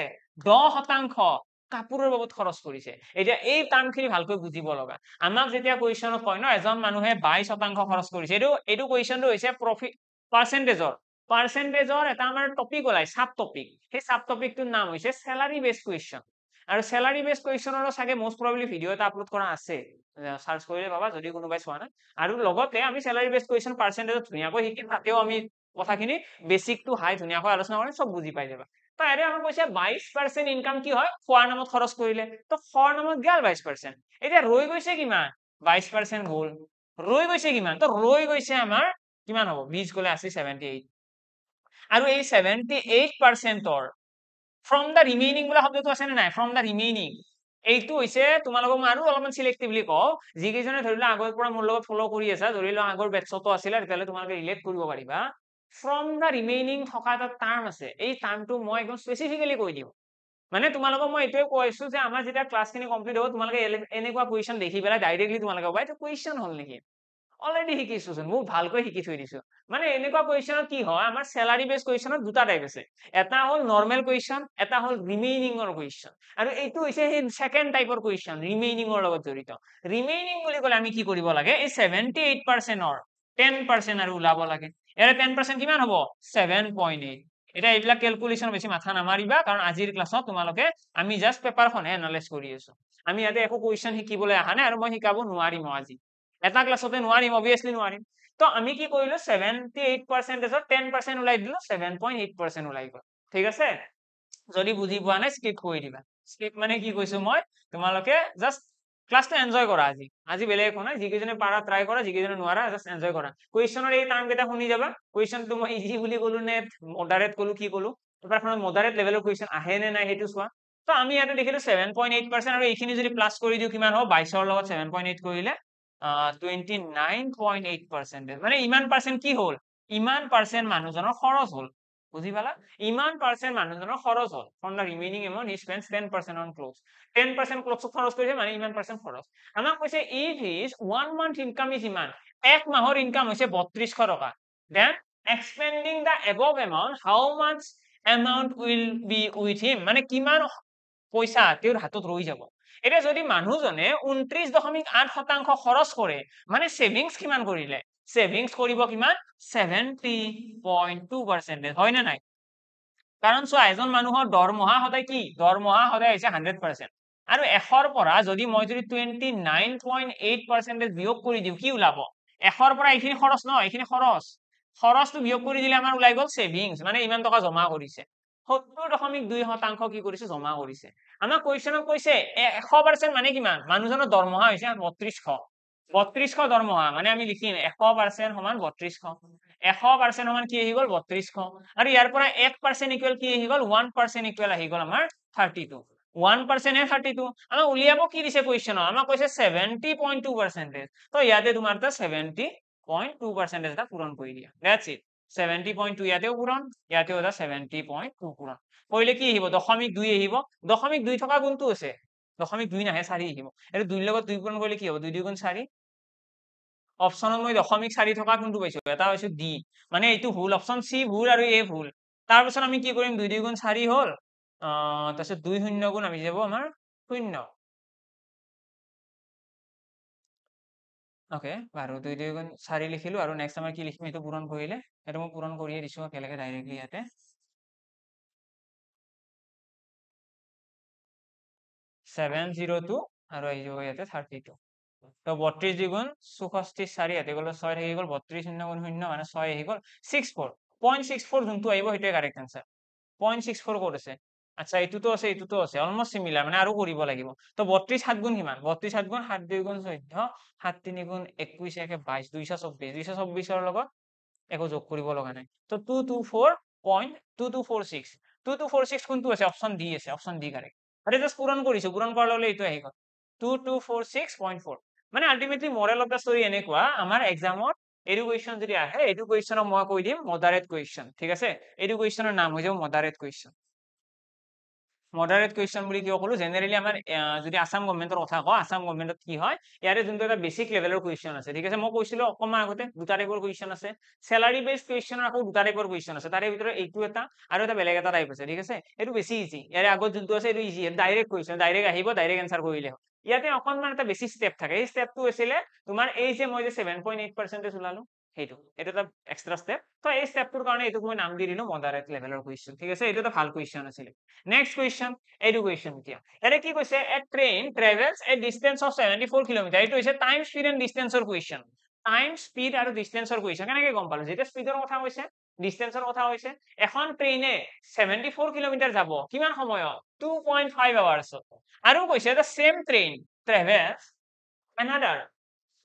10% কাপোৰৰ বাবদ খৰচ কৰিছে এতিয়া এই টাৰ্মখিনি ভালকৈ বুজিব লগা আমাক যেতিয়া কুৱেশ্যনত কয় ন এজন মানুহে 22% খৰচ কৰিছে এইটো কুৱেশ্যনটো হৈছে প্ৰফিট পাৰ্চেন্টেজৰ এটা আমাৰ টপিক ওলাই সাব টপিক সেই সাব টপিকটোৰ নাম হৈছে স্যালাৰি বেস কুৱেশ্যন আৰু স্যালাৰি বেস কুৱেশ্যনৰো চাগে মোস্ট প্ৰবাবলি ভিডিও এটা আপলোড কৰা আছে সাৰ্চ কৰিলে পাবা যদি কোনোবাই চোৱা নাই আৰু লগতে আমি স্যালাৰি বেস কুৱেশ্যন পাৰ্চেন্টেজত ধুনীয়াকৈ শিকিম তাতেও আমি কথাখিনি বেসিক টু হাই ধুনীয়াকৈ আলোচনা কৰিম সব বুজি পাই যাবা তো এৰে আমাক কৈছে 22% ইনকাম কি হয় খোৱাৰ নামত খৰচ কৰিলে তো খোৱাৰ নামত গেল 22% এতিয়া ৰৈ গৈছে কিমান 22% গ'ল ৰৈ গৈছে কিমান তো ৰৈ গৈছে আমাৰ কিমান হ'ব 20 গলে 80 78 আৰু এই 78%ৰ ফ্ৰম দ্য ৰিমেইনিং বোলা শব্দটো আছে নে নাই ফ্ৰম দ্য ৰিমেইনিং এইটো হৈছে তোমালোকক মই আৰু অলপমান সিলেক্টিভলি কওঁ যিকেইজনে ধৰি লোৱা আগৰ পৰা মোৰ লগত ফলো কৰি আছা ধৰি লোৱা আগৰ বেটছতো আছিলে তেতিয়াহ'লে তোমালোকে ৰিলেট কৰিব পাৰিবা ফ্ৰম দ্য ৰিমেইনিং থকা এটা টাৰ্ম আছে এই টাৰ্মটো মই একদম স্পেচিফিকেলি কৈ দিওঁ মানে তোমালোকক মই এইটোৱে কৈছো যে আমাৰ যেতিয়া ক্লাছখিনি কমপ্লিট হ'ব তোমালোকে এনেকুৱা কুৱেশ্যন দেখি পেলাই ডাইৰেক্টলি তোমালোকে ক'বা এইটো কুৱেশ্যন হ'ল নেকি অলৰেডি শিকিছোচোন বহুত ভালকৈ শিকি থৈ দিছো মানে এনেকুৱা কুৱেশ্যনত কি হয় আমাৰ স্যালাৰি বেস কুৱেশ্যনত দুটা টাইপ আছে এটা হ'ল নৰ্মেল কুৱেশ্যন এটা হ'ল ৰিমেইনিংৰ কুৱেশ্যন আৰু এইটো হৈছে সেই সেকেন্ড টাইপৰ কুৱেশ্যন ৰিমেইনিংৰ লগত জড়িত ৰিমেইনিং বুলি ক'লে আমি কি কৰিব লাগে এই 78%ৰ 10% আৰু ওলাব লাগে ইয়াৰে 10% কিমান হ'ব 7.8 এটা এইবিলাক ক্যালকুলেশন বেছি মাথা নামাৰিবা কাৰণ আজিৰ ক্লাছত তোমালোকে আমি জাস্ট পেপাৰখনহে এনালাইজ কৰি আছো আমি ইয়াতে একো কুৱেশ্যন শিকিবলৈ অহা নাই আৰু মই শিকাব নোৱাৰিম আজি এটা ক্লাছতে নোৱাৰিম অবভিয়াছলি নোৱাৰিম তো আমি কি কৰিলো 78%ৰ 10% ওলাই দিলো 7.8% ওলাই গ'ল ঠিক আছে যদি বুজি পোৱা নাই স্কিপ কৰি দিবা স্কিপ মানে কি কৈছো মই তোমালোকে জাস্ট ক্লাছটো এনজয় কৰা আজি বেলেগ একো নাই যিকেইজনে পাৰা ট্ৰাই কৰা যিকেইজনে নোৱাৰা জাস্ট এনজয় কৰা কুৱেশ্যনৰ এই টাৰ্ম কেইটা শুনি যাবা কুৱেশ্যনটো মই ইজি বুলি ক'লো নে মডাৰেট ক'লো কি ক'লো পেপাৰখনত মডাৰেট লেভেলৰ কুৱেশ্যন আহে নে নাই সেইটো চোৱা তো আমি ইয়াতে দেখিলো 7.8% আৰু এইখিনি যদি প্লাস কৰি দিও কিমান হ'ব 22ৰ লগত 7.8 কৰিলে 29.8% মানে ইমান পাৰ্চেন্ট কি হ'ল ইমান পাৰ্চেন্ট মানুহজনৰ খৰচ হ'ল বুজি পালা ইমান পাৰ্চেন্ট মানুহজনৰ খৰচ হ'ল from the remaining amount he spends 10% on clothes 10% ক্লথছত খৰচ কৰিছে মানে ইমান পাৰ্চেন্ট খৰচ আমাক কৈছে if his 1 month income is ইমান এক মাহৰ ইনকাম হৈছে 3200 টকা then expending the above amount how much amount will be with him মানে কিমান পইচা তেওঁৰ হাতত ৰৈ যাব এতিয়া যদি মানুহজনে 29.8% খৰচ কৰে মানে সেভিংস কিমান কৰিলে সেভিংস কৰিব কিমান 70.2% হয় নে নাই কাৰণ চোৱা এজন মানুহৰ দৰমহা সদায় কি দৰমহা সদায় হৈছে 100% আৰু 100ৰ পৰা যদি মই যদি 29.8% বিয়োগ কৰি দিও কি ওলাব 100ৰ পৰা এইখিনি খৰচ ন এইখিনি খৰচটো বিয়োগ কৰি দিলে আমাৰ ওলাই গ'ল সেভিংস মানে ইমান টকা জমা কৰিছে 70.2% কি কৰিছে জমা কৰিছে আমাক কুৱেশ্যনত কৈছে 100% মানে কিমান মানুহজনৰ দৰমহা হৈছে 3200 দৰমহা মানে আমি লিখিম 100% সমান 3200 100% সমান কি আহি গ'ল 3200 আৰু ইয়াৰ পৰা 1% ইকুৱেল কি আহি গ'ল 1% ইকুৱেল আহি গ'ল আমাৰ 32 1% হে 32 আমাক উলিয়াব কি দিছে কুৱেশ্যনত আমাক কৈছে 70.2% তো ইয়াতে তোমাৰ তা 70.2% এটা পূৰণ কৰি দিয়া দ্যাটস ইট 70.2 ইয়াতেও পূৰণ ইয়াতেও এটা 70.2 পূৰণ কৰিলে কি আহিব 0.2 আহিব 0.2 থকা কোনটো আছে 0.2 নাহে 4 আহিব এইটো 2 লগত 2 পূৰণ কৰিলে কি হ'ব 2 2 গুণ 4 অপশনত মই 0.4 থকা কোনটো পাইছো এটা হৈছে ডি মানে এইটো ভুল অপশন সি ভুল আৰু এ ভুল তাৰ পিছত আমি কি কৰিম 2 2 গুণ 4 হ'ল তাৰপিছত 2 0 গুণ আমি যাব আমাৰ 0 ওকে বাৰু 2 2 গুণ 4 লিখিলো আৰু নেক্সট আমাৰ কি লিখিম এইটো পূৰণ কৰিলে এইটো মই পূৰণ কৰিয়ে দিছো একেলগে ডাইৰেক্টলি ইয়াতে 702 আৰু আহি যাব ইয়াতে 32 তো 32 দ্বিগুণ 64 4 ইয়াতে গ'ল 6 থাকি গ'ল 32 0 গুণ 0 মানে 6 আহি গ'ল 64 0.64 যোনটো আহিব সেইটোৱে কাৰেক্ট আনসাৰ 0.64 ক'ত আছে আচ্ছা এইটোতো আছে অলমোস্ট সিমিলাৰ মানে আৰু কৰিব লাগিব তো 32 7 গুণ কিমান 32 7 গুণ 7 2 গুণ 14 7 3 গুণ 21 একে 22 224 ৰ লগত একো যোগ কৰিব লগা নাই তো 224.2246 2246 কোনটো আছে অপচন ডি আছে অপচন ডি কাৰেক্ট আৰু জাস্ট পূৰণ কৰিছো পূৰণ কৰাৰ লগে এইটো আহি গল 2246.4 মানে ultimately Morrell of the story এনেকুৱা আমাৰ এক্সামত এইটো কুৱেশ্যন যদি আহে এইটো কুৱেশ্যনক মই কৈ দিম মডাৰেট কুৱেশ্যন ঠিক আছে এইটো কুৱেশ্যনৰ নাম হৈ যাব মডাৰেট কুৱেশ্যন মডাৰেট কুৱেশ্যন বুলি কিয় কলো জেনেৰেলি আমাৰ যদি আসাম গভৰ্ণমেন্টৰ কথা কওঁ আসাম গভৰ্ণমেন্টত কি হয় ইয়াৰে যোনটো এটা বেসিক লেভেলৰ কুৱেশ্যন আছে ঠিক আছে মই কৈছিলো অকমান আগতে দুটা টাইপৰ কুৱেশ্যন আছে স্যালাৰি বেস কুৱেশ্যনৰ আকৌ দুটা টাইপৰ কুৱেশ্যন আছে তাৰে ভিতৰত এইটো এটা আৰু এটা বেলেগ এটা টাইপ আছে ঠিক আছে এইটো বেছি ইজি ইয়াৰে আগত যোনটো আছে এইটো ইজি ডাইৰেক্ট কুৱেশ্যন ডাইৰেক্ট আহিব ডাইৰেক্ট এনসাৰ কৰিলে হয় ইয়াতে অকনমান এটা বেছি স্টেপ থাকে এই স্টেপটো আছিলে তোমাৰ এই যে মই যে 7.8% ওলালো সেইটো এটা এক্সট্ৰা স্টেপ তো এই স্টেপটোৰ কাৰণে এইটোক মই নাম দি দিলো মডাৰেট লেভেলৰ কুৱেশ্যন ঠিক আছে এইটো এটা ভাল কুৱেশ্যন আছিল নেক্সট কুৱেশ্যন এইটো কুৱেশ্যন এতিয়া এনে কি কৈছে a train travels a distance of 74 kilometre এইটো হৈছে টাইম স্পীড এণ্ড ডিসটেন্সৰ কুৱেশ্যন টাইম স্পীড আৰু ডিসটেন্সৰ কুৱেশ্যন কেনেকৈ গম পালো যেতিয়া স্পীডৰ কথা কৈছে ডিসটেন্সৰ কথা কৈছে এখন ট্ৰেইনে 74 কিলোমিটাৰ যাব কিমান সময়ত 2.5 আৱাৰ্ছ আৰু কৈছে the same train travels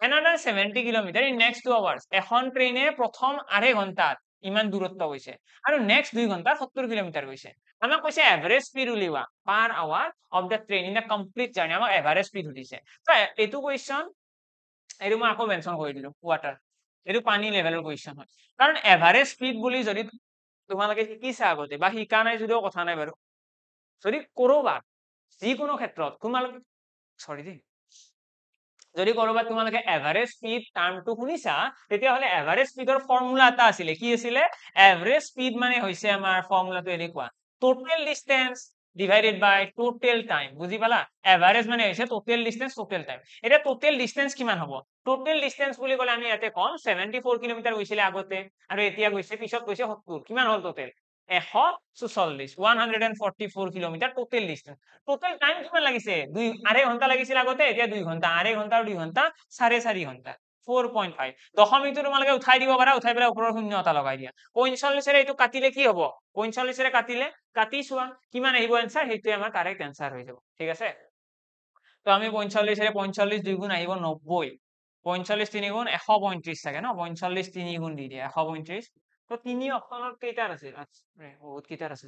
another 70 kilometre in next 2 hours এখন ট্ৰেইনে প্ৰথম আধা ঘন্টাত ইমান দূৰত্ব গৈছে আৰু নেক্সট 2 ঘন্টাত 70 কিলোমিটাৰ গৈছে আমাক কৈছে এভাৰেজ স্পীড উলিওৱা per hour of the train in the complete journey আমাক এভাৰেজ স্পীড সুধিছে তো এইটো কুৱেশ্যন এইটো মই আকৌ মেনশ্যন কৰি দিলো ৱাটাৰ এইটো পানী লেভেলৰ কুৱেশ্যন হয় কাৰণ এভাৰেজ স্পীড বুলি যদি তোমালোকে শিকিছা আগতে বা শিকা নাই যদিও কথা নাই বাৰু যদি কৰবাত যিকোনো ক্ষেত্ৰত তোমালোকে সৰি দেই যদি কৰবাত তোমালোকে এভাৰেজ স্পীড টাৰ্মটো শুনিছা তেতিয়াহলে এভাৰেজ স্পীডৰ ফৰ্মুলা এটা আছিলে কি আছিলে এভাৰেজ স্পীড মানে হৈছে আমাৰ ফৰ্মুলাটো এনেকুৱা টোটেল ডিসটেন্স ডিভাইডেড বাই টোটেল টাইম বুজি পালা এভাৰেজ মানে হৈছে টোটেল ডিসটেন্স টোটেল টাইম এটা টোটেল ডিসটেন্স কিমান হ'ব টোটেল ডিসটেন্স বুলি ক'লে আমি ইয়াতে কম 74 কিলোমিটাৰ গৈছিলে আগতে আৰু এতিয়া গৈছে পিছত গৈছে 70 কিমান হ'ল total 144 kilometre total distance total time কিমান লাগিছে আধা ঘন্টা লাগিছিল আগতে এতিয়া 2 ঘন্টা আধা ঘন্টা আৰু 2 ঘন্টা 4.5 ঘন্টা 4.5 দশমিকটো তোমালোকে উঠাই দিব পাৰা উঠাই পেলাই ওপৰৰ শূন্য এটা লগাই দিয়া 45 এইটো কাটিলে কি হ'ব 45 কাটিলে কাটি চোৱা কিমান আহিব आंसर সেইটোৱে আমাৰ কাৰেক্ট आंसर হৈ যাব ঠিক আছে তো আমি 45 45 দুই গুণ আহিব 90 45 3 গুণ 135 থাকে ন 45 3 গুণ দি দিয়া 135 তো তিনি অপশনত কেইটাৰ আছে বহুত কেইটাৰ আছে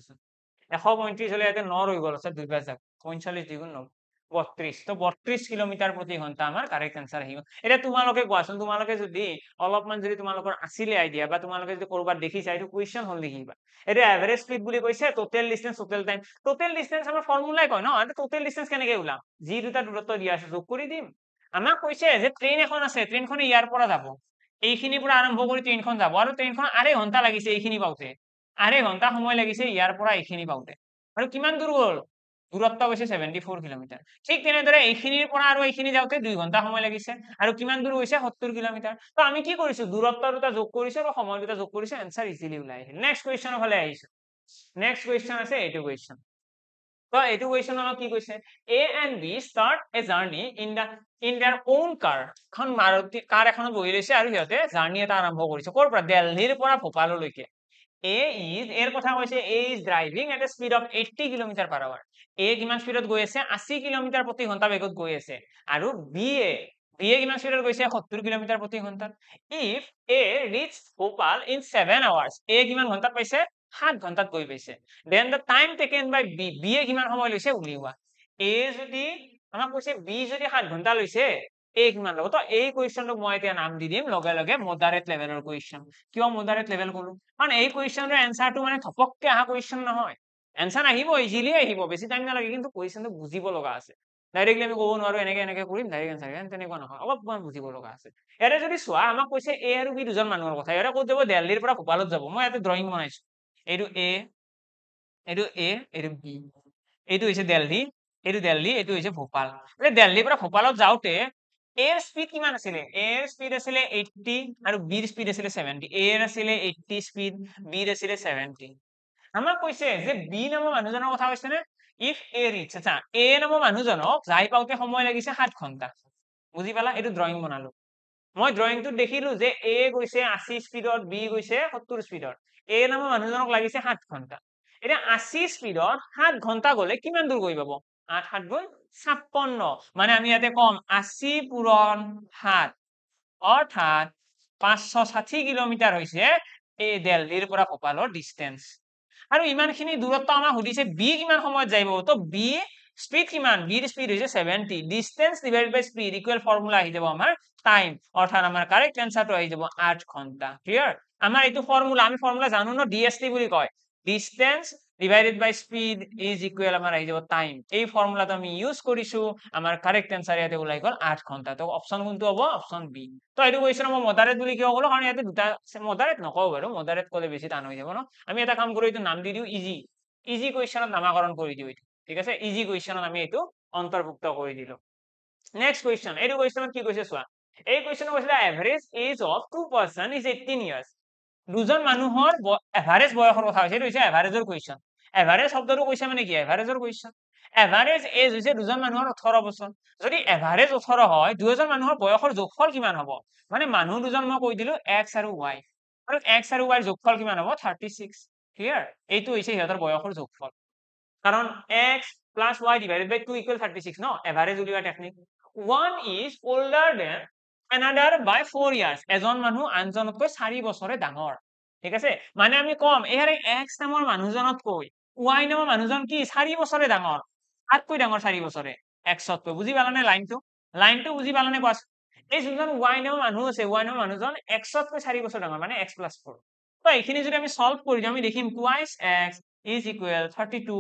135 হলে ইয়াতে 9 ৰৈ গল আছে দুইবাৰ যাক 45 2 গুণ 9 32 তো 32 কিলোমিটাৰ প্ৰতি ঘন্টা আমাৰ কাৰেক্ট आंसर আহিব এটা তোমালোকে কোৱাচোন তোমালোকে যদি অলপমান যদি তোমালোকৰ আছিলে আইডিয়া বা তোমালোকে যদি কৰবাত দেখিছা এইটো কোৱেশ্চন হল দেখিবা এটা এভাৰেজ স্পীড বুলি কৈছে total distance total time total distance আমাৰ ফৰ্মুলাই কয় ন আৰু টোটেল ডিসটেন্স কেনেকৈ ওলাম যি দুটা দূৰত্ব দিয়া আছে যোগ কৰি দিম আমাক কৈছে যে ট্ৰেইন এখন আছে ট্ৰেইনখনে ইয়াৰ পৰা যাব এইখিনিৰ পৰা আৰম্ভ কৰি ট্ৰেইনখন যাব আৰু ট্ৰেইনখন আধা ঘন্টা লাগিছে এইখিনি পাওঁতে আধা ঘন্টা সময় লাগিছে ইয়াৰ পৰা এইখিনি পাওঁতে আৰু কিমান দূৰ হ'ল দূৰত্ব গৈছে 74 কিলোমিটাৰ ঠিক তেনেদৰে এইখিনিৰ পৰা আৰু এইখিনি যাওঁতে 2 ঘন্টা সময় লাগিছে আৰু কিমান দূৰ গৈছে 70 কিলোমিটাৰ তো আমি কি কৰিছো দূৰত্ব দুটা যোগ কৰিছো আৰু সময় দুটা যোগ কৰিছো आंसर ইজিলি ওলাই আহিল নেক্সট কুৱেশ্যনৰ ফালে আহিছো নেক্সট কুৱেশ্যন আছে এইটো কুৱেশ্যন তো এইটো কুৱেশ্যন আমাক কি কৈছে A and B start a journey in their own car খন মাৰুতি কাৰ এখনত বহি লৈছে আৰু সিহঁতে জাৰ্নি এটা আৰম্ভ কৰিছে ক'ৰ পৰা দিল্লীৰ পৰা ভোপাললৈকে এৰ কথা কৈছে A is driving at a speed of 80 kilometre per hour A কিমান স্পীডত গৈ আছে 80 কিলোমিটাৰ প্ৰতি ঘন্টা বেগত গৈ আছে আৰু B কিমান স্পীডত গৈছে 70 কিলোমিটাৰ প্ৰতি ঘন্টাত if A reached Bhopal in 7 hours A কিমান ঘন্টাত পাইছে 7 ঘন্টাত গৈ পাইছে then the time taken by B কিমান সময় লৈছে উলিওৱা A যদি আমাক কৈছে B যদি 7 ঘন্টা লৈছে A কিমান লব তো এই কুৱেশ্যনটো মই এতিয়া নাম দি দিম লগে লগে মডাৰেট লেভেলৰ কুৱেশ্যন কিয় মডাৰেট লেভেল কলো কাৰণ এই কুৱেশ্যনৰ এনসাৰটো মানে থপককে অহা কুৱেশ্যন নহয় এনসাৰ আহিব ইজিলি আহিব বেছি টাইম নালাগে কিন্তু কুৱেশ্যনটো বুজিব লগা আছে ডাইৰেক্টলি আমি ক'ব নোৱাৰো এনেকে কৰিম ডাইৰেক্ট এনসাৰ তেনেকুৱা নহয় অলপমান বুজিব লগা আছে ইয়াতে যদি চোৱা আমাক কৈছে A আৰু B দুজন মানুহৰ কথা ইয়াতে ক'ত যাব দিল্লীৰ পৰা ভোপালত যাব মই ইয়াতে ড্ৰয়িং বনাইছো এইটো A এইটো B এইটো হৈছে দিল্লী এইটো হৈছে ভোপাল দিল্লীৰ পৰা ভোপালত যাওঁতে এৰ স্পীড কিমান আছিলে এৰ স্পীড আছিলে 80 আৰু বিৰ স্পীড আছিলে 70 এৰ আছিলে 80 স্পীড বিৰ আছিলে 70 আমাক কৈছে যে বি নামৰ মানুহজনৰ কথা কৈছে নে ইফ এ ৰিচ আচ্ছা এ নামৰ মানুহজনক যাই পাওঁতে সময় লাগিছে 7 ঘন্টা বুজি পালা এইটো ড্ৰয়িং বনালো মই ড্ৰয়িংটোত দেখিলো যে এ গৈছে 80 স্পীডত বি গৈছে 70 স্পীডত এ নামৰ মানুহজনক লাগিছে 7 ঘন্টা এতিয়া 80 স্পীডত 7 ঘন্টা গলে কিমান দূৰ গৈ পাব 8 7 গুণ 56 মানে আমি ইয়াতে কম 80 পূৰণ 7 অৰ্থাৎ 560 কিলোমিটাৰ হৈছে এই দিল্লীৰ পৰা ভোপালৰ ডিস্টেন্স আৰু ইমানখিনি দূৰত্ব আমাক সুধিছে বি কিমান সময়ত যাইব তো বি স্পীড কিমান বিৰ স্পীড হৈছে 70 distance divided by speed equal formula আহি যাব আমাৰ টাইম অৰ্থাৎ আমাৰ কাৰেক্ট এনসাৰটো আহি যাব 8 ঘন্টা ক্লিয়াৰ আমাৰ এইটো ফৰ্মুলা আমি ফৰ্মুলা জানো ন ডিএসটি বুলি কয় distance divided by speed is equal আমাৰ আহি যাব টাইম এই ফৰ্মুলাটো আমি ইউজ কৰিছো আমাৰ কাৰেক্ট এনসাৰ ইয়াতে ওলাই গল 8 ঘন্টা তো অপচন কোনটো হ'ব অপচন বি তো এইটো কুৱেশ্যন মই মডাৰেট বুলি কিয় ক'লো কাৰণ ইয়াতে দুটা মডাৰেট নকওঁ বাৰু মডাৰেট ক'লে বেছি টান হৈ যাব ন আমি এটা কাম কৰো এইটো নাম দি দিও ইজি ইজি কুৱেশ্যনত নামাকৰণ কৰি দিও এইটো ঠিক আছে ইজি কুৱেশ্যনত আমি এইটো অন্তৰ্ভুক্ত কৰি দিলো নেক্সট কুৱেশ্যন এইটো কুৱেশ্যনত কি কৈছে চোৱা এই কুৱেশ্যনত কৈছে average age of two person is 18 years দুজন মানুহৰ এভাৰেজ বয়সৰ কথা হৈছে এইটো হৈছে এভাৰেজৰ কুৱেশ্যন এভাৰেজ শব্দটো কৈছে মানে কি এভাৰেজৰ কুৱেশ্যন এভাৰেজ এজ হৈছে দুজন মানুহৰ 18 বছৰ যদি এভাৰেজ 18 হয় দুজন মানুহৰ বয়সৰ যোগফল কিমান হ'ব মানে মানুহ দুজন মই কৈ দিলো x আৰু y আৰু x আৰু y ৰ যোগফল কিমান হ'ব 36 ক্লিয়াৰ এইটো হৈছে সিহঁতৰ বয়সৰ যোগফল কাৰণ x plus y divided by 2 equal 36 no average উলিওৱা technique one is older than another by 4 years এজন মানুহ আনজনতকৈ 4 বছৰে ডাঙৰ ঠিক আছে মানে আমি কম এহাৰে x নামৰ মানুহজনতকৈ y নামৰ মানুহজন কি 4 বছৰে ডাঙৰ আতকৈ ডাঙৰ 4 বছৰে x তকৈ বুজি পালানে লাইনটো বুজি পালানে কোৱা এই যোনজন y নামৰ মানুহ আছে y নামৰ মানুহজন x তকৈ 4 বছৰ ডাঙৰ মানে x plus 4 তো এইখিনি যদি আমি সলভ কৰি দিও আমি দেখিম twice x is equal 32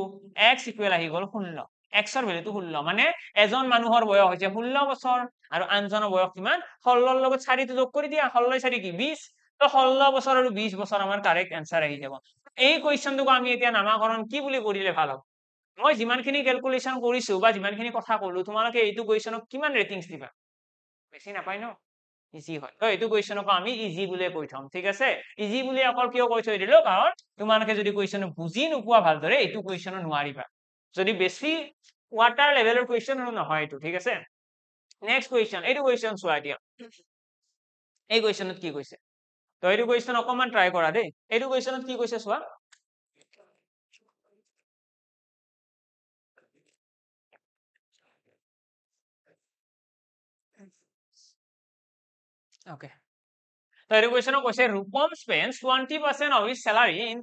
x equal আহি গল 16 x ৰ ভ্যালুটো 16 মানে এজন মানুহৰ বয়স হৈছে 16 বছৰ আৰু আনজনৰ বয়স কিমান 16 ৰ লগত 4 টো যোগ কৰি দিয়া 16 4 কি 20 তো 16 বছৰ আৰু 20 বছৰ আমাৰ কাৰেক্ট আনসাৰ আহি যাব এই কোৱেশ্চনটো আমি এতিয়া নামাকৰণ কি বুলি কৰিলে ভাল হ'ব মই যিমানখিনি ক্যালকুলেশন কৰিছো বা যিমানখিনি কথা কলো তোমালোকে এইটো কোৱেশ্চনক কিমান ৰেটিংস দিবা বেছি নাপাই ন ইজি হয় তো এইটো কোৱেশ্চনক আমি ইজি বুলি কৈ থম ঠিক আছে ইজি বুলি অকল কিয় কৈ থৈ দিলো কাৰণ তোমালোকে যদি কোৱেশ্চন বুজি নোপোৱা ভালদৰে এইটো কোৱেশ্চন নোৱাৰিবা যদি বেছি ওয়াটাৰ লেভেলৰ কোৱেশ্চন নহয় এইটো ঠিক আছে নেক্সট কোৱেশ্চন এইটো কোৱেশ্চন চোৱা এতিয়া এই কোৱেশ্চনত কি কৈছে তো এইটো কোৱেশ্চন অকমান ট্ৰাই কৰা দেই এইটো কোৱেশ্চনত কি কৈছে চোৱা Okay. So education কৈছে Rupam spends 20% of his salary in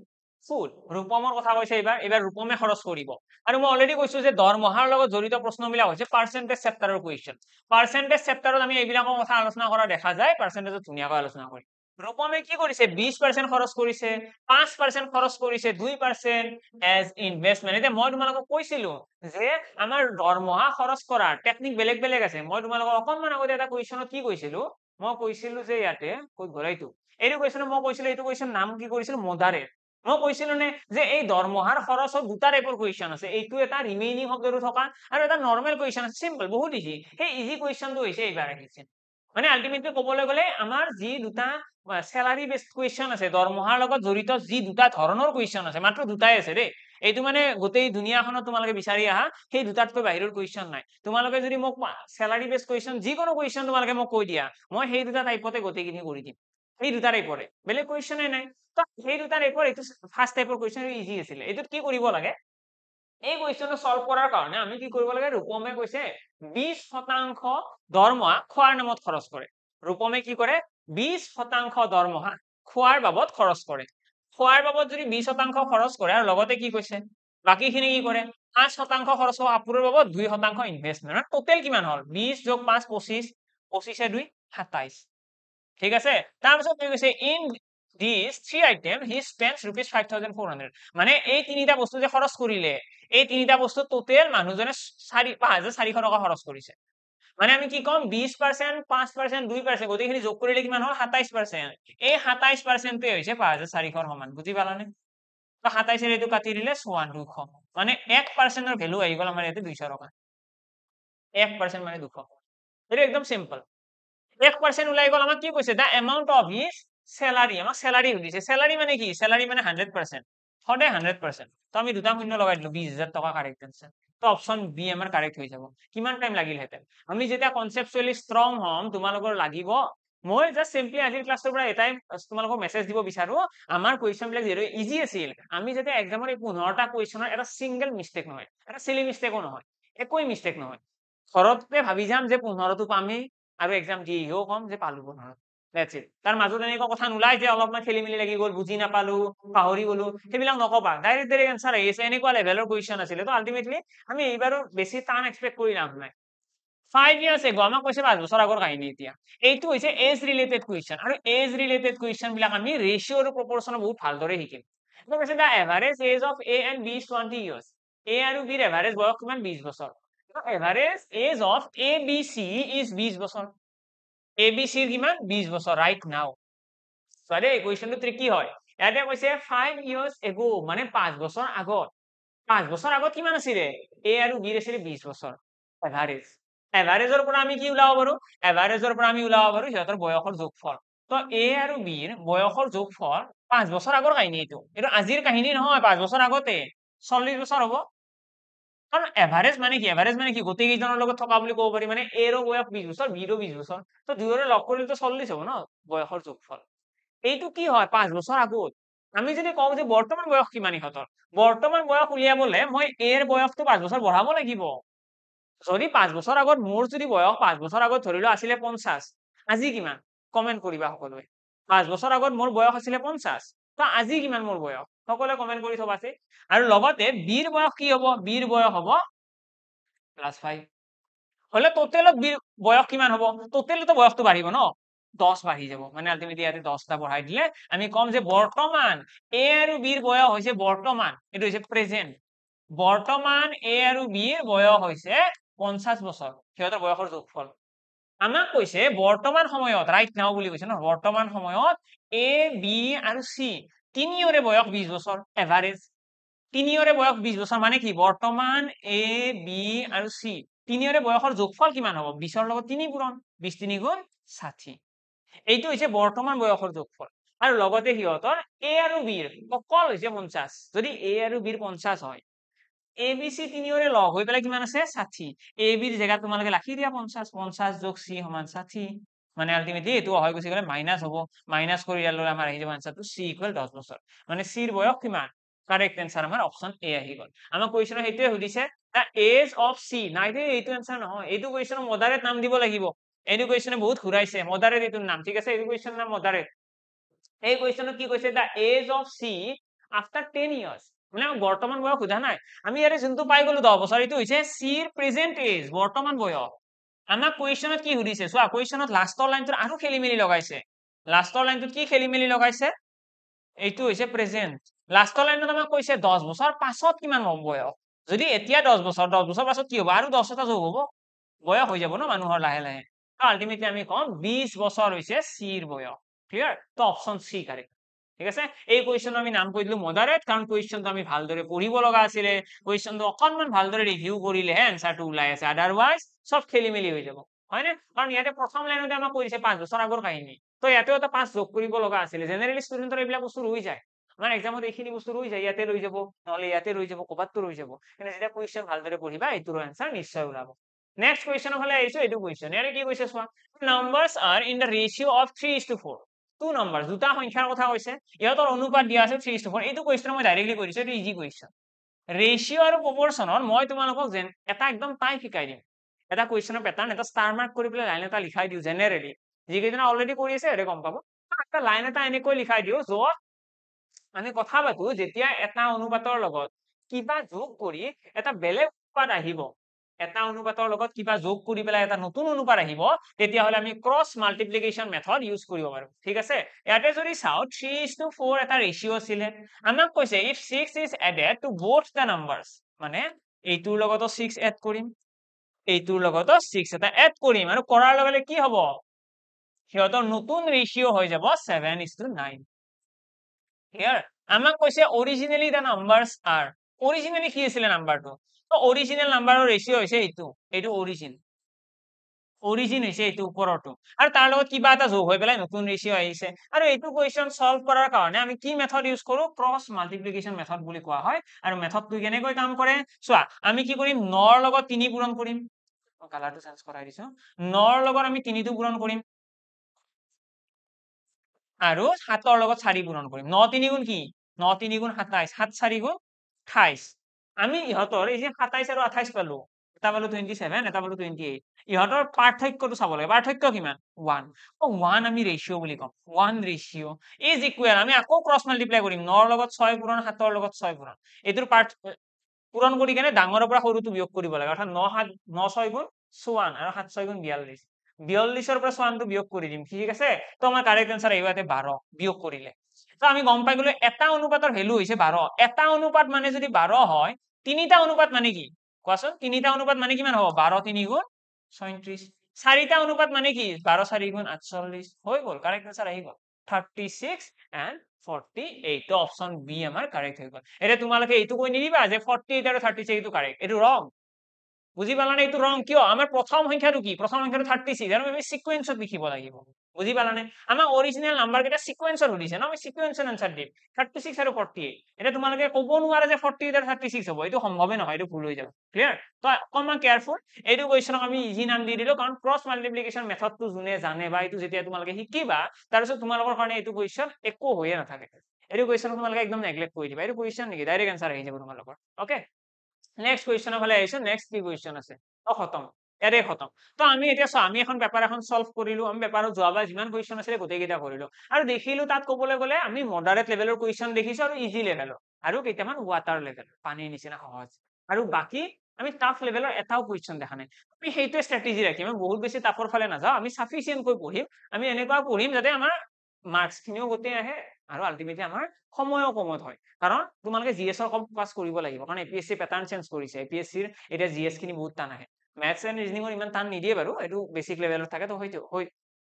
food. Rupamৰ কথা কৈছে এবাৰ Rupame খৰচ কৰিব আৰু মই অলৰেডি কৈছো যে দৰমহাৰ লগত জড়িত প্ৰশ্নবিলাক হৈছে পাৰ্সেন্টেজ চেপ্টাৰৰ কোৱেশ্চন পাৰ্সেন্টেজ চেপ্টাৰত আমি এইবিলাকৰ কথা আলোচনা কৰা দেখা যায় পাৰ্সেন্টেজত ধুনীয়াকৈ আলোচনা কৰি Rupame কি কৰিছে 20% খৰচ কৰিছে 5% খৰচ কৰিছে 2% as investment এতিয়া মই তোমালোকক কৈছিলো যে আমাৰ দৰমহা খৰচ কৰাৰ টেকনিক বেলেগ বেলেগ আছে মই তোমালোকক অকনমান আগতে এটা কোৱেশ্চনত কি কৈছিলো মই কৈছিলো যে ইয়াতে কই ঘৰাইটো এইটো কোৱেশ্চন মই কৈছিলো এইটো কোৱেশ্চন নাম কি কৰিছিলো মডাৰেট মই কৈছিলো নে যে এই দৰমহাৰ খৰচৰ দুটা টাইপৰ কোৱেশ্চন আছে এইটো এটা ৰিমেইনিং শব্দটো থকা আৰু এটা নৰমাল কোৱেশ্চন আছে সিম্পল বহুত ইজি সেই ইজি কোৱেশ্চনটো হৈছে এইবাৰ আহিছে মানে আলটিমেটলি ক'বলৈ গ'লে আমাৰ যি দুটা স্যালাৰি বেসড কোৱেশ্চন আছে দৰমহাৰ লগত জড়িত যি দুটা ধৰণৰ কোৱেশ্চন আছে মাত্ৰ দুটাই আছে দেই এইটো মানে গোটেই দুনিয়াখনত তোমালোকে বিচাৰি আহা সেই দুটাতকৈ বাহিৰৰ কোৱেশ্চন নাই তোমালোকে যদি মোক স্যালাৰি বেসড কোৱেশ্চন যিকোনো কোৱেশ্চন তোমালোকে মোক কৈ দিয়া মই সেই দুটা টাইপতে গোটেইখিনি কৰি দিম এই দুটা টাইপৰে বেলেগ কোৱেশ্চনে নাই তো সেই দুটা টাইপৰ এইটো ফাৰ্স্ট টাইপৰ কোৱেশ্চন ইজি আছিল এইটোত কি কৰিব লাগে এই কোৱেশ্চনটো সলভ কৰাৰ কাৰণে আমি কি কৰিব লাগে ৰূপমে কৈছে 20% দৰমহা খোৱাৰ নামত খৰচ কৰে ৰূপমে কি কৰে 20% দৰমহা খোৱাৰ বাবদ খৰচ কৰে খোৱাৰ বাবদ যদি 20% খৰচ কৰে আৰু লগতে কি কৈছে বাকিখিনি কি কৰে 5% খৰচ হোৱা কাপোৰৰ বাবদ 2% ইনভেষ্টমেন্ট টোটাল কিমান হল 20 যোগ 5 25 25 এ 2 27 ঠিক আছে তাৰপিছত কি কৈছে in these three items he spends rupees 5400 মানে এই তিনিটা বস্তু যে খৰচ কৰিলে এই তিনিটা বস্তু টোটাল মানুহজনে 5400 টকা খৰচ কৰিছে মানে আমি কি কম 20% 5% 2% গোটেইখিনি যোগ কৰিলে কিমান হল 27% এই 27% তে হৈছে 5400 সমান বুজি পালানে তো 27 এর এইটো কাটি দিলে 200 মানে 1% এর ভ্যালু আহি গল আমাৰ ইয়াতে 200 টকা 1% মানে 200 এটা একদম সিম্পল 1% ওলাই গল আমাক কি কৈছে দা এমাউন্ট অফ হিজ স্যালারি আমাক স্যালারি দিছে স্যালারি মানে কি স্যালারি মানে 100% সদায় 100% তো আমি দুটা শূন্য লগাই দিলো 20000 টাকা কারেক্ট আনসার তো অপশন বি আমাৰ কারেক্ট হৈ যাব কিমান টাইম লাগিল হেতে আমি যেতিয়া কনসেপচুয়ালি স্ট্রং হম তোমালোকৰ লাগিব মই জাস্ট সিম্পলি আজিৰ ক্লাছৰ পৰা এটাই তোমালোকক মেছেজ দিব বিচাৰো আমাৰ কুৱেশ্যন বিলাক যিহেতু ইজি আছিল আমি যাতে এক্সামৰ এই 15টা কুৱেশ্যনৰ এটা সিঙ্গেল মিস্টেক নহয় এটা সিলি মিস্টেকো নহয় একোই মিস্টেক নহয় ঘৰতে ভাবি যাম যে 15টো পামেই আৰু এক্সাম দিও কম যে পালো 15 দ্যাটস ইট তাৰ মাজত এনেকুৱা কথা নোলাই যে অলপমান খেলি মেলি লাগি গ'ল বুজি নাপালো পাহৰি গলো সেইবিলাক নকবা ডাইৰেক্ট এনসাৰ আহিছে এনেকুৱা লেভেলৰ কুৱেশ্যন আছিলে তো আলটিমেটলি আমি এইবাৰো বেছি টান এক্সপেক্ট কৰি লাভ নাই 5 years ago আমাক কৈছে 5 বছৰ আগৰ কাহিনী এতিয়া এইটো হৈছে এজ ৰিলেটেড কুৱেশ্যন আৰু এজ ৰিলেটেড কুৱেশ্যন বিলাক আমি ৰেশিও আৰু প্ৰপৰচন বহুত ভালদৰে শিকিম তো কৈছে the average age of A and B is 20 years A আৰু বিৰ এভাৰেজ বয়স কিমান 20 বছৰ তো average age of A B C is 20 বছৰ এ বি চিৰ কিমান 20 বছৰ ৰাইট নাও সৰি কুৱেশ্যনটো ট্ৰিকি হয় ইয়াতে কৈছে 5 years ago মানে 5 বছৰ আগত 5 বছৰ আগত কিমান আছিল এ আৰু বি আছিল 20 বছৰ এভাৰেজ এভাৰেজৰ পৰা আমি কি ওলাব পাৰো এভাৰেজৰ পৰা আমি ওলাব পাৰো সিহঁতৰ বয়সৰ যোগফল তো এ আৰু বিৰ বয়সৰ যোগফল 5 বছৰ আগৰ কাহিনী এইটো আজিৰ কাহিনী নহয় 5 বছৰ আগতে 40 বছৰ হ'ব কাৰণ এভাৰেজ মানে কি গোটেই কেইজনৰ লগত থকা বুলি ক'ব পাৰি মানে এৰো বয়স 20 বছৰ বিৰো 20 বছৰ তো দুয়োৰে লগ কৰিলে তো 40 হ'ব ন বয়সৰ যোগফল এইটো কি হয় 5 বছৰ আগত আমি যদি কওঁ যে বৰ্তমান বয়স কিমান ইহঁতৰ বৰ্তমান বয়স উলিয়াবলে মই এৰ বয়সটো 5 বছৰ বঢ়াব লাগিব যদি 5 বছৰ আগত মোৰ যদি বয়স 5 বছৰ আগত ধৰি লোৱা আছিলে 50 আজি কিমান কমেন্ট কৰিবা সকলোৱে 5 বছৰ আগত মোৰ বয়স আছিলে 50 তো আজি কিমান মোৰ বয়স সকলোৱে কমেন্ট কৰি থবাছে আৰু লগতে বিৰ বয়স কি হ'ব বিৰ বয়স হ'ব +5 হলে টোটেলত বিৰ বয়স কিমান হ'ব টোটেলটো বয়সটো বাঢ়িব ন 10 বাঢ়ি যাব মানে আলটিমেটলি ইয়াতে 10টা বঢ়াই দিলে আমি কম যে বৰ্তমান এ আৰু বিৰ বয়স হৈছে বৰ্তমান এটো হৈছে প্ৰেজেন্ট বৰ্তমান এ আৰু বিৰ বয়স হৈছে 50 বছৰ সিহঁতৰ বয়সৰ যোগফল আমাক কৈছে বৰ্তমান সময়ত ৰাইট নাও বুলি কৈছে ন বৰ্তমান সময়ত এ বি আৰু চি তিনিওৰে বয়স 20 বছৰ এভাৰেজ তিনিওৰে বয়স 20 বছৰ মানে কি বৰ্তমান এ বি আৰু চি তিনিওৰে বয়সৰ যোগফল কিমান হ'ব 20ৰ লগত 3 পূৰণ 20 3 গুণ 60 এইটো হৈছে বৰ্তমান বয়সৰ যোগফল আৰু লগতে সিহঁতৰ এ আৰু বিৰ অকল হৈছে 50 যদি এ আৰু বিৰ 50 হয় এ বি চি তিনিওৰে লগ হৈ পেলাই কিমান আছে 60 এ বিৰ জেগাত তোমালোকে ৰাখি দিয়া 50 50 যোগ চি সমান 60 মানে আলটিমেটলি এইটো হৈ গুচি গ'লে মাইনাস হ'ব মাইনাস কৰি দিলে আমাৰ আহি যাব আনসাৰটো চি ইকুৱেল 10 বছৰ মানে চিৰ বয়স কিমান কাৰেক্ট आंसर আমাৰ অপশন এ আহি গল আমাৰ কোয়েশ্চন হেইটোৱে সুধিছে দা এজ অফ সি নাই দে এইটো आंसर নহয় এইটো কোয়েশ্চন মডারেট নাম দিব লাগিব এইটো কোয়েশ্চনে বহুত ঘুরাইছে মডারেট এইটো নাম ঠিক আছে এইটো কোয়েশ্চন নাম মডারেট এই কোয়েশ্চনত কি কৈছে the age of C after 10 years মানে বর্তমান বয়স সোধা নাই আমি ইয়াৰে যোনটো পাই গলো 10 বছৰ এইটো হৈছে সিৰ প্ৰেজেন্ট এজ বৰ্তমান বয়স আমাক কোয়েশ্চনত কি সুধিছে চোৱা কোয়েশ্চনত লাষ্টৰ লাইনটোত আৰু খেলিমেলি লগাইছে লাষ্টৰ লাইনটোত কি খেলিমেলি লগাইছে এইটো হৈছে প্ৰেজেন্ট লাষ্টৰ লাইনত আমাক কৈছে 10 বছৰ পাছত কিমান হ'ব বয়স যদি এতিয়া 10 বছৰ পাছত কি হ'ব আৰু 10টা যোগ হ'ব বয়স হৈ যাব ন মানুহৰ লাহে লাহে আলটিমেটলি আমি কম 20 বছৰ হৈছে সিৰ বয়স ক্লিয়াৰ তো অপশন সি কারেক্ট ঠিক আছে এই কোয়েশ্চন আমি নাম কৈ দিলো মডারেট কারণ কোয়েশ্চনটো আমি ভালদৰে পঢ়িব লগা আছিলে কোয়েশ্চনটো অকনমান ভালদৰে ৰিভিউ কৰিলেহে আনসাৰটো ওলাই আছে আদাৰৱাইজ সব খেলি মেলি হৈ যাব হয় না কাৰণ ইয়াতে প্ৰথম লাইনতে আমাক কৈ দিছে 5 বছৰ আগৰ কাহিনী তো ইয়াতেও এটা 5 যোগ কৰিব লগা আছিলে জেনাৰেলি ষ্টুডেন্টৰ এইবিলাক বস্তু ৰৈ যায় আমাৰ এক্সামত এইখিনি বস্তু ৰৈ যায় ইয়াতে ৰৈ যাব নহলে ইয়াতে ৰৈ যাব ক'বাততো ৰৈ যাব কিন্তু যেতিয়া কুৱেশ্যন ভালদৰে পঢ়িবা এইটোৰ আনসাৰ নিশ্চয় ওলাব নেক্সট কুৱেশ্যনৰ ফালে আহিছো এইটো কুৱেশ্যন ইয়াৰে কি কৈছে চোৱা numbers are in the ratio of 3:4 to number দুটা সংখ্যাৰ কথা কৈছে ইহঁতৰ অনুপাত দিয়া আছে 3:4 এইটো কুৱেশ্যন মই ডাইৰেক্টলি কৰিছো এইটো ইজি কুৱেশ্যন ৰেশিও আৰু প্ৰপৰচনৰ মই তোমালোকক এটা একদম টাইপ শিকাই দিম এটা কুৱেশ্যনৰ পেটাৰ্ন এটা ষ্টাৰ মাৰ্ক কৰি পেলাই লাইন এটা লিখাই দিও জেনাৰেলি যিকেইজনে অলৰেডি কৰি আছে সিহঁতে গম পাব একটা লাইন এটা এনেকৈ লিখাই দিও য'ত আমি কথা পাতো যেতিয়া এটা অনুপাতৰ লগত কিবা যোগ কৰি এটা বেলেগ অনুপাত আহিব এটা অনুপাতৰ লগত কিবা যোগ কৰি পেলাই এটা নতুন অনুপাত আহিব তেতিয়াহলে আমি ক্ৰছ মাল্টিপ্লিকেশন মেথড ইউজ কৰিব পাৰো ঠিক আছে ইয়াতে যদি চাও 3:4 এটা ৰেশিও আছিলে আমাক কৈছে if 6 is added to both the numbers মানে এইটোৰ লগতো 6 এড কৰিম এইটোৰ লগতো 6 এটা এড কৰিম আৰু কৰাৰ লগে লগে কি হ'ব সিহঁতৰ নতুন ৰেশিও হৈ যাব 7:9 here আমাক কৈছে অৰিজিনালি দা নাম্বাৰস আৰ অৰিজিনালি কি আছিল নাম্বাৰটো তো অৰিজিনাল নাম্বাৰৰ ৰেশিও হৈছে এইটো অৰিজিন হৈছে এইটো ওপৰটো আৰু তাৰ লগত কিবা এটা যোগ হৈ পেলাই নতুন ৰেশিও আহিছে আৰু এইটো কোৱেশ্চন সলভ কৰাৰ কাৰণে আমি কি মেথড ইউজ কৰো ক্ৰছ মাল্টিপ্লিকেশন মেথড বুলি কোৱা হয় আৰু মেথডটো কেনেকৈ কাম কৰে চোৱা আমি কি কৰিম 9 ৰ লগত 3 পূৰণ কৰিম কালাৰটো চেঞ্জ কৰাই দিছো 9 ৰ লগত আমি 3টো পূৰণ কৰিম আৰু 7ৰ লগত 4 পূৰণ কৰিম 9 3 গুণ কি 9 3 গুণ 27 7 4 গুণ 28 আমি ইহঁতৰ এই যে 27 আৰু 28 পালো এটা পালো 27 এটা পালো 28 ইহঁতৰ পাৰ্থক্যটো চাব লাগে পাৰ্থক্য কিমান 1 1 আমি ৰেশিও বুলি কম 1 ৰেশিও ইজ ইকুৱেল আমি আকৌ ক্ৰছ মাল্টিপ্লাই কৰিম 9ৰ লগত 6 পূৰণ 7ৰ লগত 6 পূৰণ এইটোৰ পূৰণ কৰি কেনে ডাঙৰৰ পৰা সৰুটো বিয়োগ কৰিব লাগে অৰ্থাৎ 9 6 গুণ 54 আৰু 7 6 গুণ 42 42ৰ পৰা 54টো বিয়োগ কৰি দিম ঠিক আছে তো আমাৰ কাৰেক্ট আনসাৰ আহিব ইয়াতে 12 বিয়োগ কৰিলে তো আমি গম পাই গলো এটা অনুপাতৰ ভ্যালু হৈছে 12 এটা অনুপাত মানে যদি 12 হয় তিনিটা অনুপাত মানে কি কোৱাচোন তিনিটা অনুপাত মানে কিমান হ'ব 12 3 গুণ 37 চাৰিটা অনুপাত মানে কি 12 4 গুণ 48 হৈ গল কাৰেক্ট आंसर আহি গল 36 and 48 তো অপশন বি আমাৰ কাৰেক্ট হৈ গল এটা তোমালোকে এইটো কৈ নিদিবা যে 48 আৰু 36 এইটো কাৰেক্ট এইটো ৰং বুঝি পালানে এইটো ৰং কিয় আমাৰ প্ৰথম সংখ্যাটো কি প্ৰথম সংখ্যাটো 36 আৰু আমি সিকোয়েন্সত লিখিব লাগিব বুঝি পালানে আমাৰ অৰিজিনাল নাম্বাৰ কেইটা সিকোয়েন্সত সুধিছে ন আমি সিকোয়েন্সত আনসাৰ দিম 36 আৰু 48 এটা তোমালোকে ক'ব নোৱাৰে যে 48 আৰু 36 হ'ব এইটো সম্ভৱে নহয় এইটো ভুল হৈ যাব ক্লিয়াৰ তো অকমান কেয়াৰফুল এইটো কোৱেশ্চনক আমি ইজি নাম দি দিলো কাৰণ ক্ৰছ মাল্টিপ্লিকেশন মেথডটো যোনে জানে বা এইটো যেতিয়া তোমালোকে শিকিবা তাৰপিছত তোমালোকৰ কাৰণে এইটো কোৱেশ্চন একো হৈয়ে নাথাকে এইটো কোৱেশ্চন তোমালোকে একদম নেগলেক্ট কৰি দিবা এইটো কোৱেশ্চন নেকি ডাইৰেক্ট আনসাৰ আহি যাব তোমালোকৰ ওকে নেক্সট কোৱেশ্চনৰ ফালে আহিছো নেক্সট কি কোৱেশ্চন আছে খতম এৰে খতম তো আমি এতিয়া আমি এখন পেপাৰ এখন সলভ কৰিলো আমি পেপাৰত যোৱাবাৰ যিমান কোৱেশ্চন আছিল গোটেইকেইটা কৰিলো আৰু দেখিলো তাত ক'বলৈ গ'লে আমি মডাৰেট লেভেলৰ কোৱেশ্চন দেখিছো আৰু ইজি লেভেলৰ আৰু কেইটামান ৱাটাৰ লেভেল পানীৰ নিচিনা সহজ আৰু বাকি আমি টাফ লেভেলৰ এটাও কোৱেশ্চন দেখা নাই আমি সেইটোৱে ষ্ট্ৰেটেজি ৰাখিম আমি বহুত বেছি টাফৰ ফালে নাযাওঁ আমি সাফিচিয়েন্টকৈ পঢ়িম আমি এনেকুৱা পঢ়িম যাতে আমাৰ মাৰ্কস খিনিও গোটেই আহে আৰু আলটিমেটলি আমাৰ সময়ও কমত হয় কাৰণ তোমালোকে জিএছৰ কম পাস কৰিব লাগিব কাৰণ এপিএসসি প্যাটাৰ্ন চেঞ্জ কৰিছে এপিএসসিৰ এতিয়া জিএস খিনি বহুত টান আহে ম্যাথছ এন্ড ৰিজনিংৰ ইমান টান নিদিয়ে বাৰু এইটো বেসিক লেভেলত থাকে তো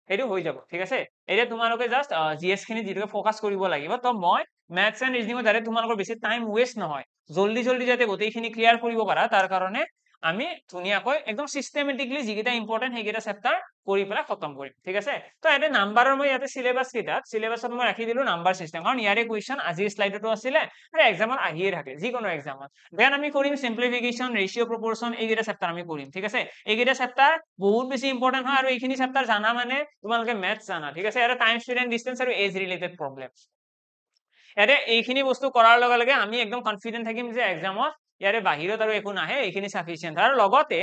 সেইটো হৈ যাব ঠিক আছে এতিয়া তোমালোকে জাস্ট জিএস খিনি যেটোকে ফোকাস কৰিব লাগিব তো মই ম্যাথছ এন্ড ৰিজনিংৰ যাতে তোমালোকৰ বেছি টাইম ওয়েষ্ট নহয় জলদি জলদি যাতে গোটেইখিনি ক্লিয়াৰ কৰিব পাৰা তাৰ কাৰণে আমি ধুনীয়াকৈ একদম সিস্টেমেটিকলি যিকেইটা ইম্পৰ্টেন্ট সেইকেইটা চেপ্টাৰ কৰি পেলাই খতম কৰিম ঠিক আছে তো ইয়াতে নাম্বাৰৰ মই ইয়াতে সিলেবাস কেইটাত সিলেবাসত মই ৰাখি দিলো নাম্বাৰ সিস্টেম কাৰণ ইয়াৰে কোৱেশ্চন আজিৰ স্লাইডতো আছিলে আৰু এক্সামত আহিয়ে থাকে যিকোনো এক্সামত দেন আমি কৰিম সিম্পলিফিকেশন ৰেশিও প্ৰপৰশন এইকেইটা চেপ্টাৰ আমি কৰিম ঠিক আছে এইকেইটা চেপ্টাৰ বহুত বেছি ইম্পৰ্টেন্ট হয় আৰু এইখিনি চেপ্টাৰ জানা মানে তোমালোকে ম্যাথছ জানা ঠিক আছে আৰু টাইম ষ্টুডেন্ট ডিসটেন্স আৰু এজ ৰিলেটেড প্ৰবলেম ইয়াতে এইখিনি বস্তু কৰাৰ লগে লগে আমি একদম কনফিডেন্ট থাকিম যে এক্সামত ইয়াৰে বাহিৰত আৰু একো নাহে এইখিনি সাফিচিয়েন্ট আৰু লগতে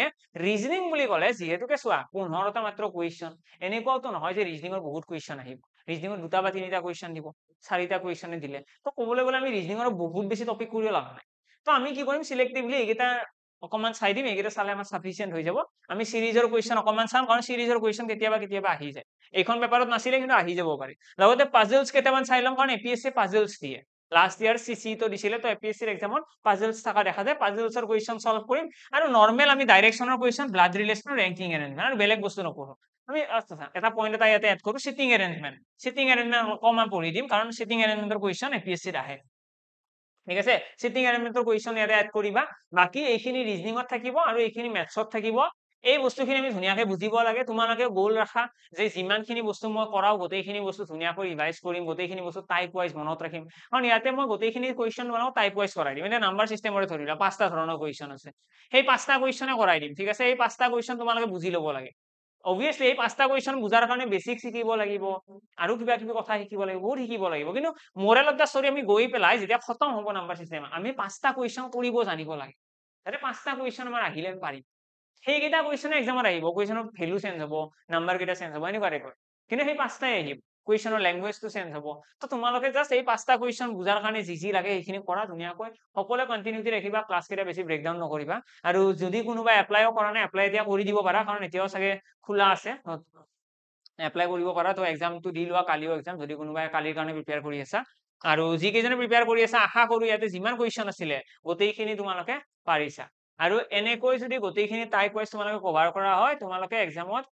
ৰিজনিং বুলি ক'লে যিহেতুকে চোৱা 15টা মাত্ৰ কোৱেশ্চন এনেকুৱাও নহয় যে ৰিজনিংৰ বহুত কোৱেশ্চন আহিব ৰিজনিংৰ দুটা বা তিনিটা কোৱেশ্চন দিব চাৰিটা কোৱেশ্চনে দিলে তো ক'বলৈ গ'লে আমি ৰিজনিংৰ বহুত বেছি টপিক কৰিও লাভ নাই তো আমি কি কৰিম সিলেক্টিভলি এইকেইটা অকমান চাই দিম এইকেইটা চালে আমাৰ সাফিচিয়েন্ট হৈ যাব আমি সিৰিজৰ কোৱেশ্চন অকমান চাম কাৰণ সিৰিজৰ কোৱেশ্চন কেতিয়াবা কেতিয়াবা আহি যায় এইখন পেপাৰত নাছিলে কিন্তু আহি যাব পাৰে লগতে পাজলস কেইটামান চাই লম কাৰণ এপিএসসি পাজলস দিয়ে লাষ্ট ইয়াৰ সিসি তো দিছিলে তো এপিএসসিৰ এক্সামত পাজলস থাকা দেখা যায় পাজলসৰ কোৱেশ্চন সলভ কৰিম আৰু নৰমাল আমি ডাইৰেকশনৰ question blood relation ranking arrangement আৰু বেলেগ বস্তু নপঢ়ো আমি এটা পইণ্ট এটা ইয়াতে এড কৰো সিটিং এৰেঞ্জমেন্ট অকমান পঢ়ি দিম কাৰণ সিটিং এৰেঞ্জমেন্টৰ কোৱেশ্চন এপিএসসিত আহে ঠিক আছে সিটিং এৰেঞ্জমেন্টৰ কোৱেশ্চন ইয়াতে এড কৰিবা বাকি এইখিনি ৰিজনিংত থাকিব আৰু এইখিনি ম্যাথছত থাকিব এই বস্তুখিনি আমি ধুনীয়াকৈ বুজিব লাগে তোমালোকে গোল ৰাখা যে যিমানখিনি বস্তু মই কৰাও গোটেইখিনি বস্তু ধুনীয়াকৈ ৰিভাইজ কৰিম গোটেইখিনি বস্তু টাইপ ওয়াইজ মনত ৰাখিম কাৰণ ইয়াতে মই গোটেইখিনি কোৱেশ্চন বনাও টাইপ ওয়াইজ কৰাই দিম এটা নাম্বাৰ সিস্টেমৰে ধৰিলা পাঁচটা ধৰণৰ কোৱেশ্চন আছে সেই পাঁচটা কোৱেশ্চনে কৰাই দিম ঠিক আছে এই পাঁচটা কোৱেশ্চন তোমালোকে বুজি ল'ব লাগে obviously এই পাঁচটা কোৱেশ্চন বুজাৰ কাৰণে বেসিক শিকিব লাগিব আৰু কিবা কিবি কথা শিকিব লাগিব বহুত শিকিব লাগিব কিন্তু মোৰেল অফ দা ষ্টৰী আমি গৈ পেলাই যেতিয়া খতম হ'ব নাম্বাৰ সিস্টেম আমি পাঁচটা কোৱেশ্চন কৰিব জানিব লাগে যাতে পাঁচটা কোৱেশ্চন আমাৰ আহিলে পাৰিম সেইকেইটা কোৱেশ্চন এক্সামত আহিব কোৱেশ্চনৰ ভ্যালু চেঞ্জ হ'ব নাম্বাৰ কেইটা চেঞ্জ হ'ব এনেকুৱা টাইপৰ কিন্তু সেই পাঁচটাই আহিব কোৱেশ্চনৰ ল্যাঙ্গুৱেজটো চেঞ্জ হ'ব তো তোমালোকে জাস্ট এই পাঁচটা কোৱেশ্চন বুজাৰ কাৰণে যি লাগে এইখিনি কৰা ধুনীয়াকৈ সকলোৱে কন্টিনিউটি ৰাখিবা ক্লাছ কেইটা বেছি ব্ৰেকডাউন নকৰিবা আৰু যদি কোনোবা এপ্লাইও কৰা নাই এপ্লাই এতিয়া কৰি দিব পাৰা কাৰণ এতিয়াও চাগে খোলা আছে এপ্লাই কৰিব পাৰা তো এক্সামটো দি লোৱা কালিও এক্সাম যদি কোনোবাই কালিৰ কাৰণে প্ৰিপেয়াৰ কৰি আছা আৰু যিকেইজনে প্ৰিপেয়াৰ কৰি আছা আশা কৰো ইয়াতে যিমান কোৱেশ্চন আছিলে গোটেইখিনি তোমালোকে পাৰিছা আৰু এনেকৈ যদি গোটেইখিনি টাইপ ওয়াইজ তোমালোকে কভাৰ কৰা হয় তোমালোকে এক্সামত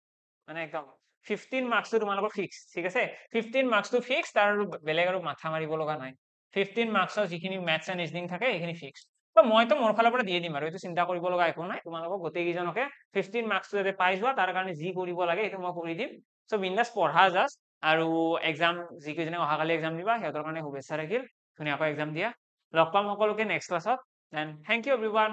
মানে একদম 15 মাৰ্কসটো তোমালোকৰ ফিক্স ঠিক আছে 15 মাৰ্কসটো ফিক্স তাৰ বেলেগ আৰু মাথা মাৰিব লগা নাই 15 মাৰ্কসৰ যিখিনি ম্যাথছ এন্ড ৰিজনিং থাকে এইখিনি ফিক্স তো মইতো মোৰ ফালৰ পৰা দিয়ে দিম আৰু এইটো চিন্তা কৰিব লগা একো নাই তোমালোকক গোটেইকেইজনকে 15 মাৰ্কসটো যাতে পাই যোৱা তাৰ কাৰণে যি কৰিব লাগে এইটো মই কৰি দিম সো বিন্দাস পঢ়া জাস্ট আৰু এক্সাম যিকেইজনে অহাকালি এক্সাম দিবা সিহঁতৰ কাৰণে শুভেচ্ছা থাকিল ধুনীয়াকৈ এক্সাম দিয়া লগ পাম সকলোকে নেক্সট ক্লাছত এণ্ড থ্যাংক ইউ এভৰিৱান